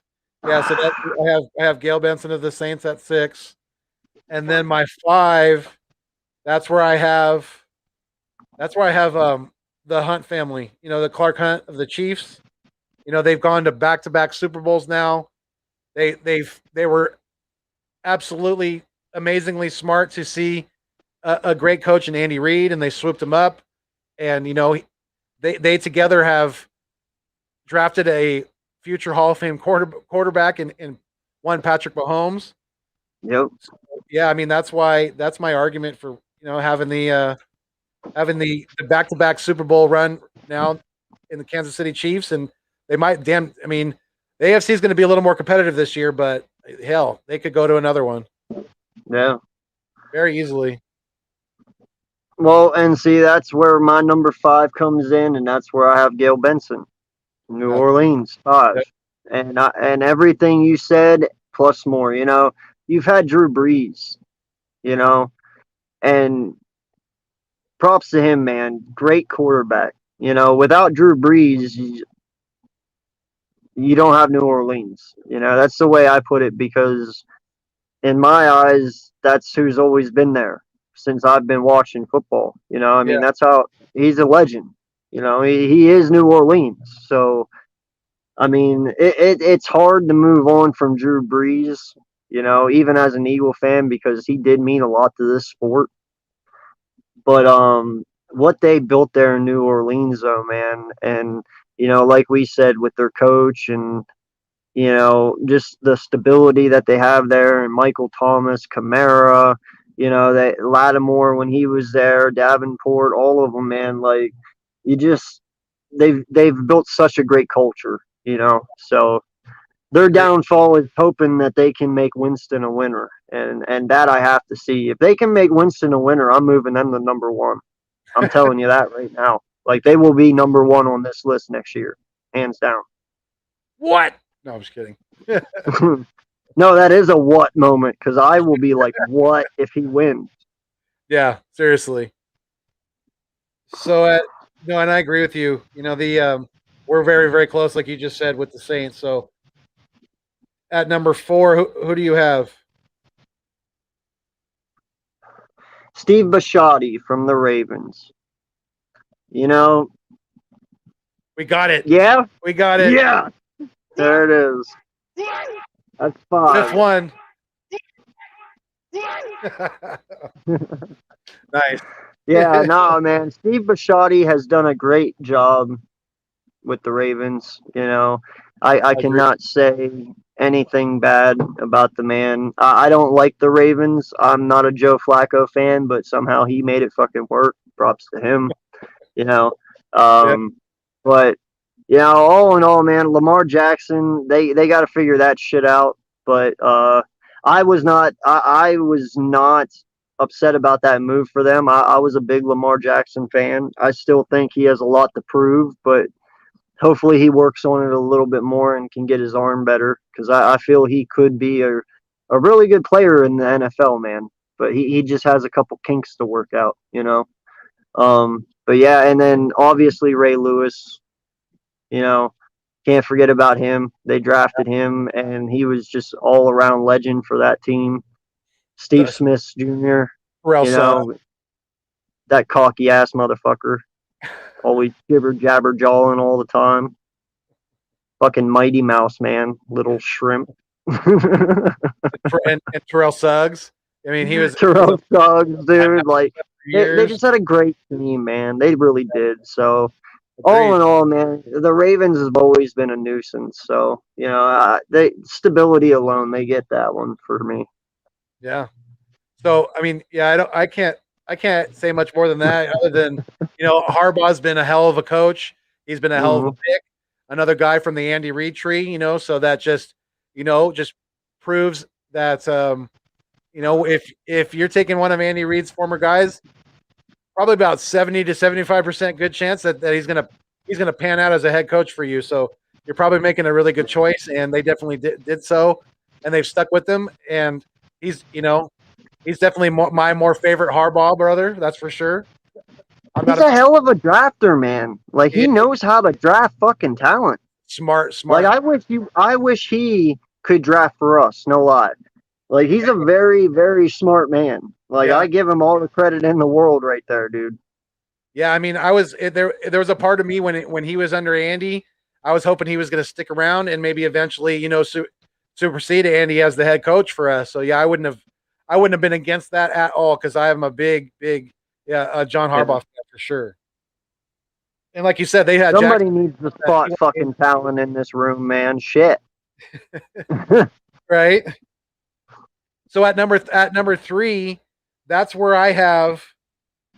Yeah, so I have Gail Benson of the Saints at 6. And then my 5, that's where I have the Hunt family. The Clark Hunt of the Chiefs. They've gone to back-to-back Super Bowls now. They were absolutely amazingly smart to see a great coach in Andy Reid, and they swooped him up. And they together have drafted a future Hall of Fame quarterback in one Patrick Mahomes. Yep. So, yeah, I mean that's my argument for having the back-to-back Super Bowl run now in the Kansas City Chiefs, and they might I mean, the AFC is going to be a little more competitive this year, but hell, they could go to another one. Yeah. Very easily. Well, and see, that's where my number 5 comes in, and that's where I have Gail Benson, New Orleans 5, and everything you said plus more. You've had Drew Brees, and props to him, man. Great quarterback. Without Drew Brees, you don't have New Orleans. That's the way I put it, because in my eyes, that's who's always been there since I've been watching football. I mean, that's how he's a legend. He is New Orleans. So, I mean, it's hard to move on from Drew Brees, even as an Eagle fan, because he did mean a lot to this sport. But what they built there in New Orleans, though, man, and like we said, with their coach and just the stability that they have there, and Michael Thomas, Kamara, that Lattimore when he was there, Davenport, all of them, man. Like they've built such a great culture, So their downfall is hoping that they can make Winston a winner, and that I have to see. If they can make Winston a winner, I'm moving them to number 1. I'm telling you that right now. Like they will be number 1 on this list next year, hands down. What? No, I'm just kidding. No, that is a what moment because I will be like, what if he wins? Yeah, seriously. So, no, and I agree with you. You know, we're very, very close, like you just said, with the Saints. So, at number 4, who do you have? Steve Bisciotti from the Ravens. You know, We got it. yeah, We got it. yeah. There it is. That's 5th 5. one. Nice. Yeah, no, man. Steve Bisciotti has done a great job with the Ravens. You know, I I agree. cannot say anything bad about the man. I don't like the Ravens. I'm not a Joe Flacco fan, but somehow he made it fucking work. Props to him. You know, Yeah. but all in all, man, Lamar Jackson, they got to figure that shit out. But I was not upset about that move for them. I was a big Lamar Jackson fan. I still think he has a lot to prove, but hopefully he works on it a little bit more and can get his arm better because I feel he could be a really good player in the NFL, man. But he just has a couple kinks to work out, you know. But yeah, and then obviously Ray Lewis, you know, can't forget about him. They drafted him, and he was just all around legend for that team. Steve The Smith Jr., Terrell you know, that cocky ass motherfucker, always jibber jabber jawing all the time. Fucking Mighty Mouse, man, little shrimp. and Terrell Suggs. I mean, he was Terrell Suggs, dude. Like for they years. just had a great team, man. They really did. So all Agreed. in all, man, the Ravens have always been a nuisance. So they stability alone, they get that one for me. Yeah. So I mean, yeah, I can't say much more than that other than, Harbaugh's been a hell of a coach. He's been a hell of a Mm-hmm. pick. Another guy from the Andy Reid tree, so that just proves that if you're taking one of Andy Reid's former guys, probably about 70 to 75% good chance that he's gonna pan out as a head coach for you. So you're probably making a really good choice, and they definitely did so, and they've stuck with him. And he's definitely my more favorite Harbaugh brother. That's for sure. I'm He's not a a hell of a drafter, man. Like he he is knows how to draft fucking talent. smart, Like smart. I wish he could draft for us. No lie. Like he's a very, very smart man. Like Yeah, I give him all the credit in the world right there, dude. yeah. I mean, I was there. There was a part of me when he was under Andy, I was hoping he was going to stick around and maybe eventually, supersede Andy as the head coach for us. So yeah, I wouldn't have been against that at all because I am a big, big, John Yeah. Harbaugh fan for sure. And like you said, they had Jackson. Somebody needs to spot fucking talent in this room, man. Shit. Right. So at number 3, that's where I have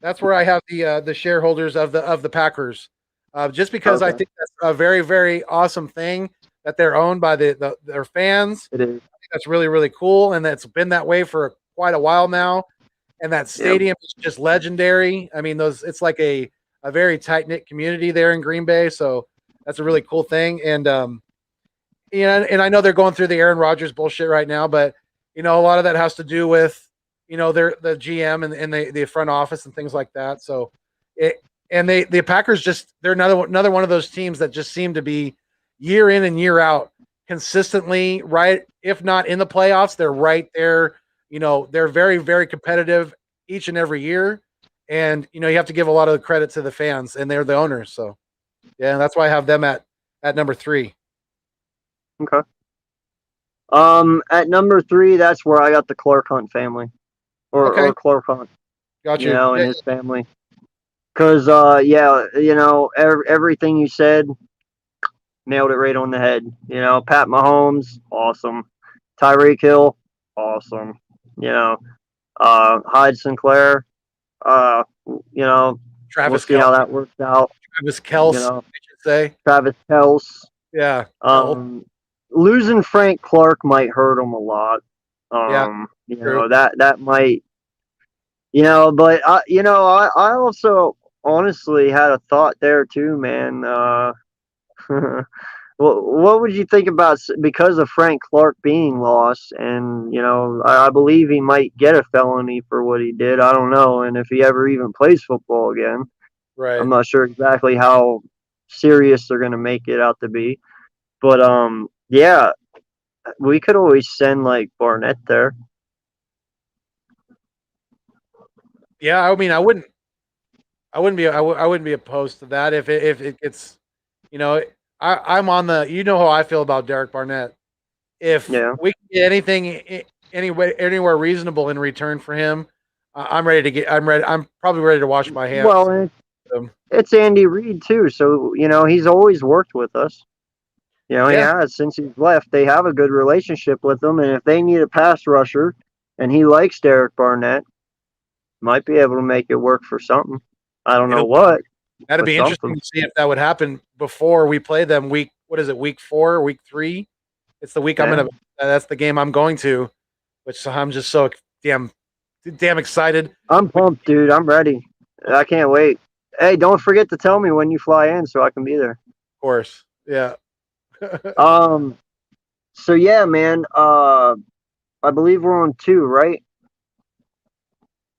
the shareholders of the Packers, just because I Okay. think that's a very, very awesome thing that they're owned by their fans. It is. I think that's really, really cool, and that's been that way for quite a while now. And that Yep. stadium is just legendary. I mean, it's like a very tight knit community there in Green Bay, so that's a really cool thing. And and I know they're going through the Aaron Rodgers bullshit right now, but a lot of that has to do with the GM and the front office and things like that. So the Packers they're another one of those teams that just seem to be year in and year out consistently right. If not in the playoffs, they're right there. They're very, very competitive each and every year, and you have to give a lot of credit to the fans, and they're the owners. So yeah, that's why I have them at number 3. Okay. At number 3, that's where I got the Clark Hunt family, Okay, or Clark Hunt, got you. and Yeah, his family. Cause everything you said, nailed it right on the head. Pat Mahomes, awesome. Tyreek Hill, awesome. Hyde Sinclair, we'll Travis see how that works out. Kels, I should say. Travis Kelce. Yeah. Losing Frank Clark might hurt him a lot. Yeah. True. That might, but I also honestly had a thought there too, man. what would you think about because of Frank Clark being lost, and I believe he might get a felony for what he did. I don't know, and if he ever even plays football again, I'm Right. not sure exactly how serious they're gonna make it out to be. But yeah, we could always send like Barnett there. Yeah, I mean, I wouldn't be opposed to that if it gets, you know, I'm on the, how I feel about Derek Barnett. If Yeah. we can get anything anywhere reasonable in return for him, I'm ready to get. I'm ready. I'm probably ready to wash my hands. Well, and it's Andy Reid too, so he's always worked with us. He Yeah, has since he's left. They have a good relationship with him, and if they need a pass rusher, and he likes Derek Barnett, might be able to make it work for something. I don't know it'll what, that'd but be interesting something. to see if that would happen before we play them. Week, what is it? Week 4, week 3? It's the week I'm Yeah. gonna. That's the game I'm going to, which I'm just so damn excited. I'm pumped, dude. I'm ready. I can't wait. Hey, don't forget to tell me when you fly in so I can be there. Of course, yeah. Um. So yeah, man. I believe we're on 2, right?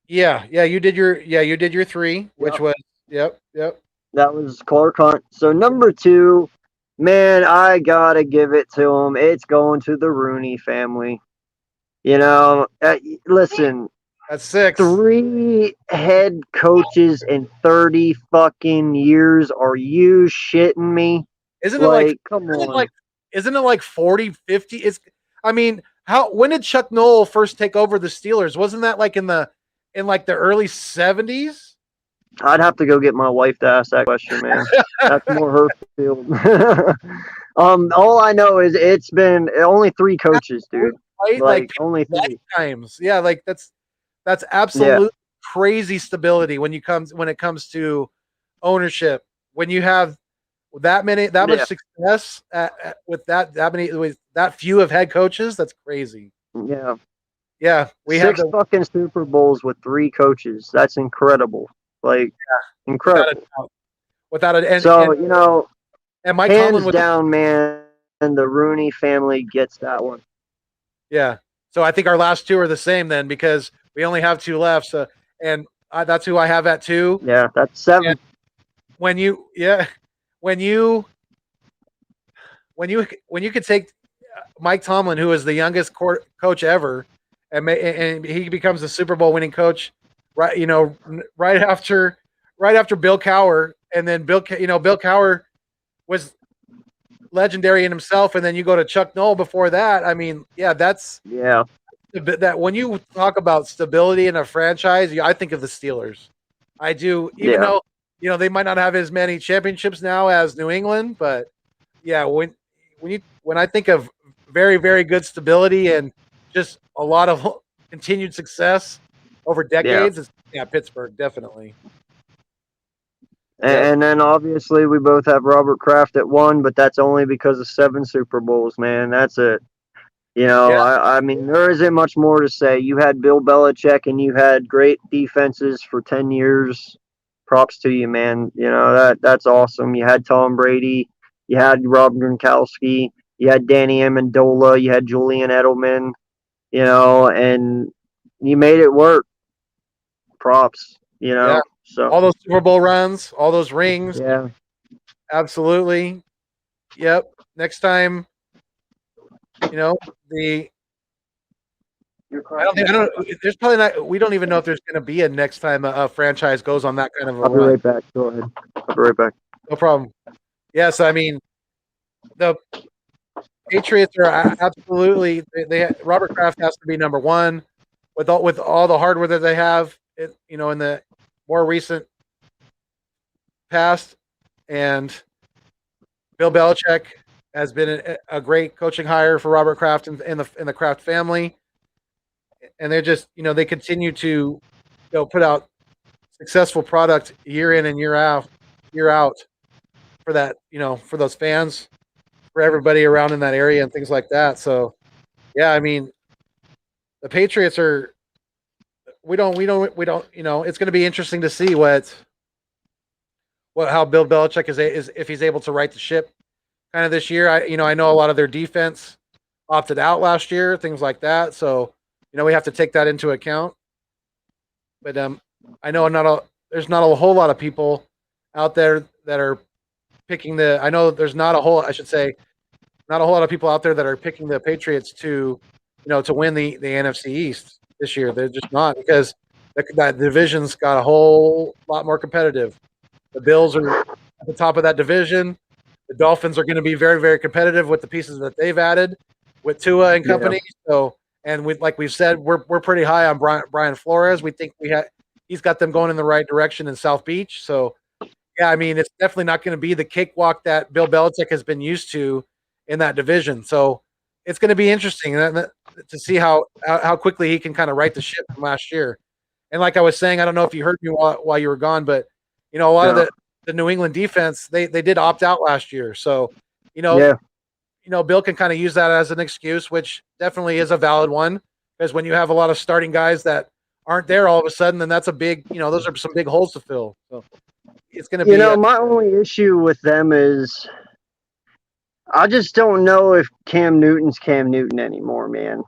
Yeah. You did your 3, which Yep. was yep. That was Clark Hunt. So number 2, man, I gotta give it to him. It's going to the Rooney family. Listen, That's 6. 3 head coaches in 30 fucking years. Are you shitting me? Isn't it like Like, come isn't it like on. isn't it like 40, 50? It's, I mean, how when did Chuck Noll first take over the Steelers? Wasn't that like in like the early 70s? I'd have to go get my wife to ask that question, man. That's more her field. All I know is it's been only 3 coaches, dude. Right? Like Like only 3. lifetimes. Yeah, like that's Yeah, absolute crazy stability when it comes to ownership. When you have that much yeah, success with with that few of head coaches, that's crazy. yeah. Yeah, we have 6 the fucking Super Bowls with 3 coaches. That's incredible. Like without a incredible. doubt. Without it, So, and Mike Tomlin hands was, down, man, the Rooney family gets that one. yeah. So I think our last 2 are the same then, because we only have 2 left. So, and that's who I have at 2. Yeah, that's And 7. when you, yeah, when you when you could take Mike Tomlin, who is the youngest coach ever, and he becomes the Super Bowl winning coach, right? Right after Bill Cowher, and then Bill Cowher was legendary in himself, and then you go to Chuck Noll before that. I mean, yeah, that's Yeah. that. When you talk about stability in a franchise, I think of the Steelers. I do, even Yeah. though they might not have as many championships now as New England, but yeah, when I think of very, very good stability and just a lot of continued success over Yeah. decades, yeah, Pittsburgh definitely. Yep. And then obviously we both have Robert Kraft at 1, but that's only because of 7 Super Bowls, man. That's it. Yeah. I mean, there isn't much more to say. You had Bill Belichick and you had great defenses for 10 years. Props to you, man. That's awesome. You had Tom Brady. You had Rob Gronkowski. You had Danny Amendola. You had Julian Edelman, and you made it work. Props, Yeah. So, All those Super Bowl runs, all those rings. yeah. Absolutely. Yep. Next time, the I don't. There's probably not. We don't even know if there's going to be a next time a franchise goes on that kind of a I'll be run. right back. Go ahead. I'll be right back. No problem. Yes, I mean the Patriots are absolutely. They Robert Kraft has to be number 1 with all the hardware that they have. In the more recent past, and Bill Belichick has been a great coaching hire for Robert Kraft in the Kraft family, and they're just they continue to put out successful product year in and year out for that for those fans, for everybody around in that area and things like that. So yeah, I mean the Patriots are we don't it's going to be interesting to see how Bill Belichick is if he's able to right the ship kind of this year. I know a lot of their defense opted out last year, things like that. So, we have to take that into account. But I know there's not a whole lot of people out there that are picking I know there's not a whole, I should say, not a whole lot of people out there that are picking the Patriots to win the NFC East this year. They're just not, because that division's got a whole lot more competitive. The Bills are at the top of that division. The Dolphins are going to be very, very competitive with the pieces that they've added with Tua and company. Yeah. So, and like we've said, we're pretty high on Brian Flores. We think he's got them going in the right direction in South Beach. So, yeah, I mean, it's definitely not going to be the cakewalk that Bill Belichick has been used to in that division. So, it's going to be interesting to see how quickly he can kind of right the ship from last year. And like I was saying, I don't know if you heard me while you were gone, but a lot of the New England defense, they did opt out last year. So, Bill can kind of use that as an excuse, which definitely is a valid one, because when you have a lot of starting guys that aren't there all of a sudden, then that's a big, those are some big holes to fill. So it's going to be. My only issue with them is I just don't know if Cam Newton's Cam Newton anymore, man.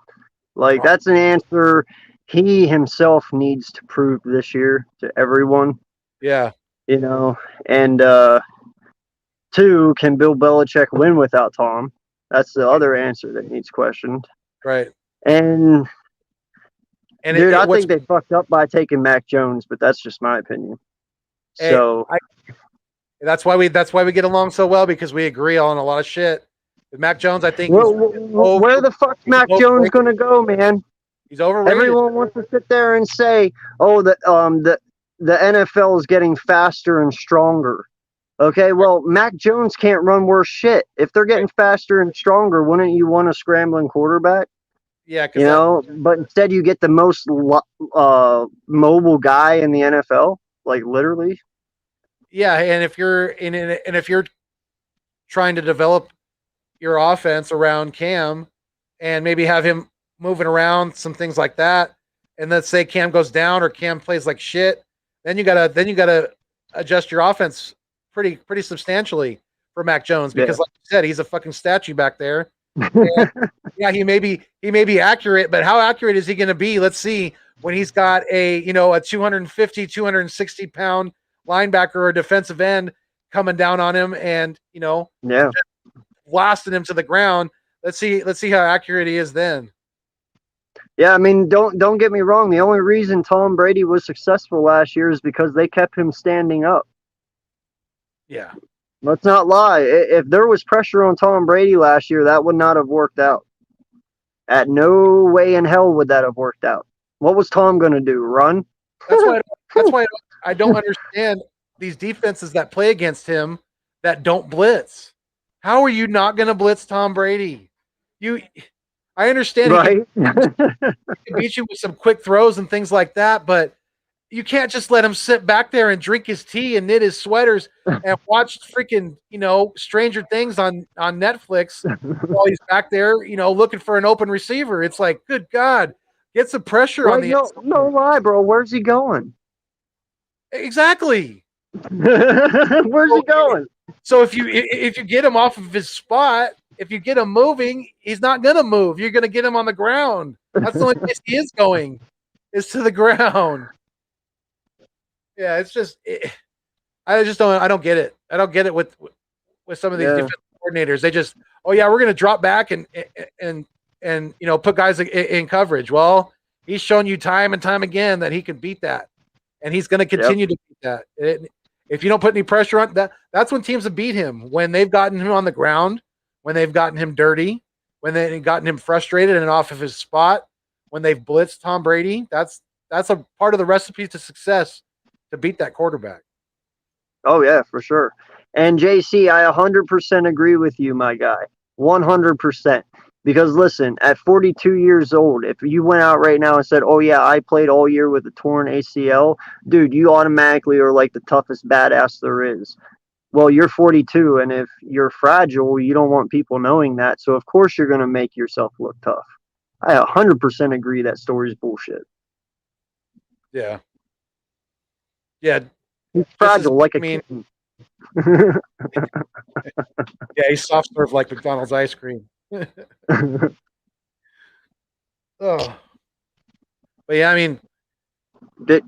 Like, that's an answer he himself needs to prove this year to everyone. Yeah. And two, can Bill Belichick win without Tom? That's the other answer that needs questioned. Right. And dude, I think they fucked up by taking Mac Jones, but that's just my opinion. So that's why we get along so well, because we agree on a lot of shit. With Mac Jones, I think. Where the fuck's Mac Jones going to go, man? He's overrated. Everyone wants to sit there and say, "Oh, the NFL is getting faster and stronger." Okay, well, Mac Jones can't run worse shit. If they're getting faster and stronger, wouldn't you want a scrambling quarterback? Yeah, but instead you get the most mobile guy in the NFL, like literally. Yeah, and if you're trying to develop your offense around Cam and maybe have him moving around, some things like that, and let's say Cam goes down or Cam plays like shit, then you gotta adjust your offense pretty substantially for Mac Jones, because like you said, he's a fucking statue back there. And, yeah, he may be accurate, but how accurate is he going to be? Let's see, when he's got a 250, 260 pound linebacker or defensive end coming down on him and blasting him to the ground. Let's see how accurate he is then. Yeah, I mean, don't get me wrong. The only reason Tom Brady was successful last year is because they kept him standing up. Yeah. Let's not lie. If there was pressure on Tom Brady last year, that would not have worked out. At no way in hell would that have worked out. What was Tom going to do? Run? That's why I don't understand these defenses that play against him that don't blitz. How are you not going to blitz Tom Brady? I understand right? he can beat you with some quick throws and things like that, but you can't just let him sit back there and drink his tea and knit his sweaters and watch freaking, Stranger Things on Netflix while he's back there, looking for an open receiver. It's like, good God, get some pressure on the. No lie, bro. Where's he going? Exactly. Where's he going? So if you get him off of his spot, if you get him moving, he's not gonna move. You're gonna get him on the ground. That's the only place he is going, is to the ground. Yeah, it's just I don't get it. I don't get it with some of these defensive coordinators. They just, we're going to drop back and put guys in coverage. Well, he's shown you time and time again that he can beat that, and he's going to continue to beat that. If you don't put any pressure on that, that's when teams have beat him, when they've gotten him on the ground, when they've gotten him dirty, when they've gotten him frustrated and off of his spot, when they've blitzed Tom Brady. That's a part of the recipe to success, to beat that quarterback. Oh, yeah, for sure. And JC, I 100% agree with you, my guy. 100%. Because listen, at 42 years old, if you went out right now and said, "Oh yeah, I played all year with a torn ACL," dude, you automatically are like the toughest badass there is. Well, you're 42, and if you're fragile, you don't want people knowing that. So of course you're going to make yourself look tough. I 100% agree that story's bullshit. Yeah. Yeah. He's fragile like a kitten. Yeah, Yeah, he's soft serve like McDonald's ice cream. Oh, but yeah, I mean, did,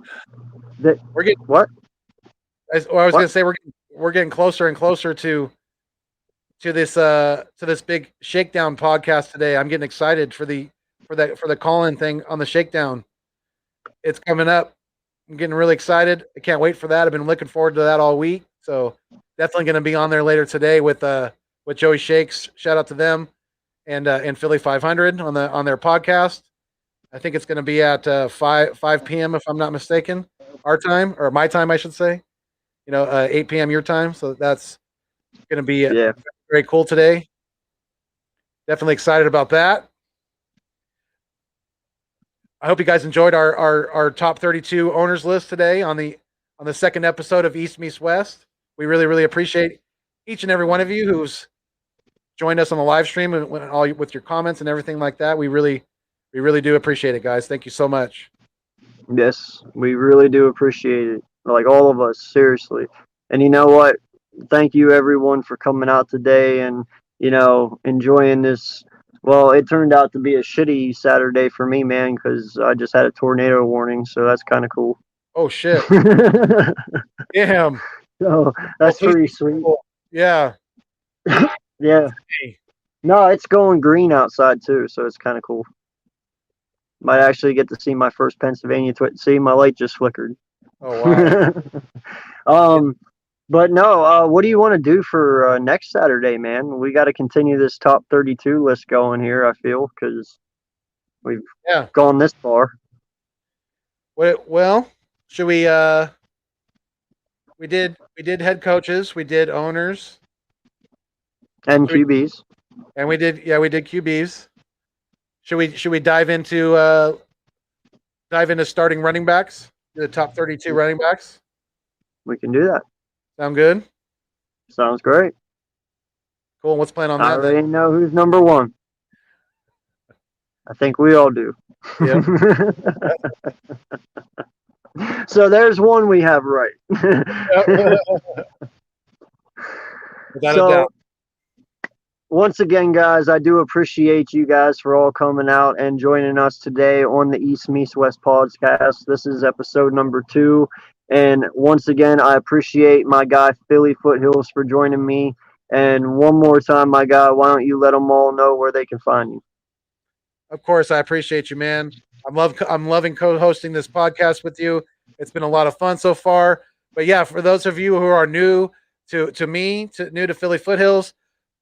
we're getting. what? I was What? gonna say we're getting closer and closer to this big shakedown podcast today. I'm getting excited for the call-in thing on the shakedown. It's coming up. I'm getting really excited. I can't wait for that. I've been looking forward to that all week. So definitely going to be on there later today with Joey Shakes. Shout out to them and Philly 500 on their podcast. I think it's going to be at 5 p.m. if I'm not mistaken, our time or my time, I should say. 8 p.m. your time. So that's going to be Yeah. very cool today. Definitely excited about that. I hope you guys enjoyed our top 32 owners list today on the second episode of East Meets West. We really, really appreciate each and every one of you who's joined us on the live stream and all with your comments and everything like that. We really do appreciate it, guys. Thank you so much. Yes, we really do appreciate it. Like all of us, seriously. And you know what? Thank you everyone for coming out today and, enjoying this. Well, it turned out to be a shitty Saturday for me, man, because I just had a tornado warning, so that's kind of cool. Oh, shit. Damn. So that's pretty sweet. Yeah. Yeah. No, it's going green outside too, so it's kind of cool. Might actually get to see my first Pennsylvania twit. See, my light just flickered. Oh, wow. But no, what do you want to do for next Saturday, man? We got to continue this top 32 list going here, I feel, because we've gone this far. Well, should we we did head coaches, we did owners and QBs. And we did QBs. Should we dive into starting running backs? The top 32 running backs? We can do that. Sound good? Sounds great. Cool. Let's plan on that. I already know who's number one. I think we all do. Yeah. So there's one we have right. Without a doubt. Once again, guys, I do appreciate you guys for all coming out and joining us today on the East Meets West podcast. This is episode number 2. And once again, I appreciate my guy, Philly Foothills, for joining me. And one more time, my guy, why don't you let them all know where they can find you? Of course, I appreciate you, man. I'm loving co-hosting this podcast with you. It's been a lot of fun so far. But yeah, for those of you who are new to me, new to Philly Foothills,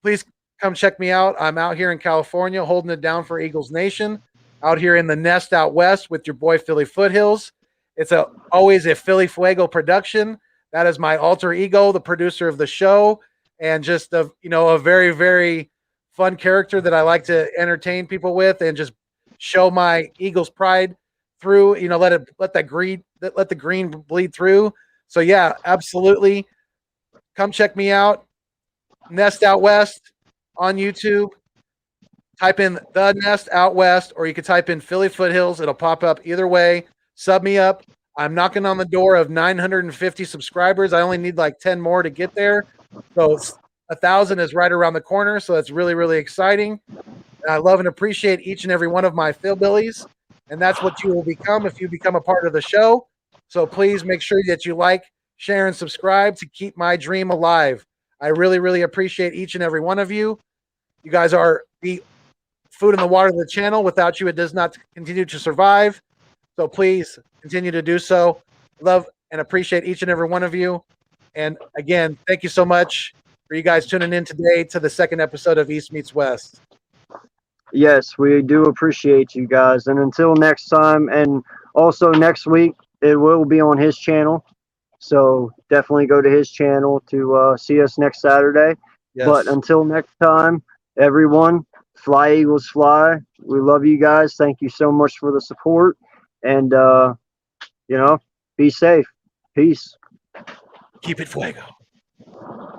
please come check me out. I'm out here in California holding it down for Eagles Nation, out here in the nest out west with your boy Philly Foothills. It's always a Philly Fuego production. That is my alter ego, the producer of the show, and just a very, very fun character that I like to entertain people with and just show my Eagles pride through. Let the green bleed through. So yeah, absolutely. Come check me out. Nest Out West on YouTube. Type in The Nest Out West, or you can type in Philly Foothills. It'll pop up either way. Sub me up. I'm knocking on the door of 950 subscribers. I only need like 10 more to get there. So 1,000 is right around the corner. So that's really, really exciting. And I love and appreciate each and every one of my Philbillies. And that's what you will become if you become a part of the show. So please make sure that you like, share, and subscribe to keep my dream alive. I really, really appreciate each and every one of you. You guys are the food in the water of the channel. Without you, it does not continue to survive. So please continue to do so. Love and appreciate each and every one of you. And again, thank you so much for you guys tuning in today to the second episode of East Meets West. Yes, we do appreciate you guys. And until next time, and also next week, it will be on his channel. So definitely go to his channel to see us next Saturday. Yes. But until next time, everyone, fly Eagles fly. We love you guys. Thank you so much for the support. And, be safe. Peace. Keep it fuego.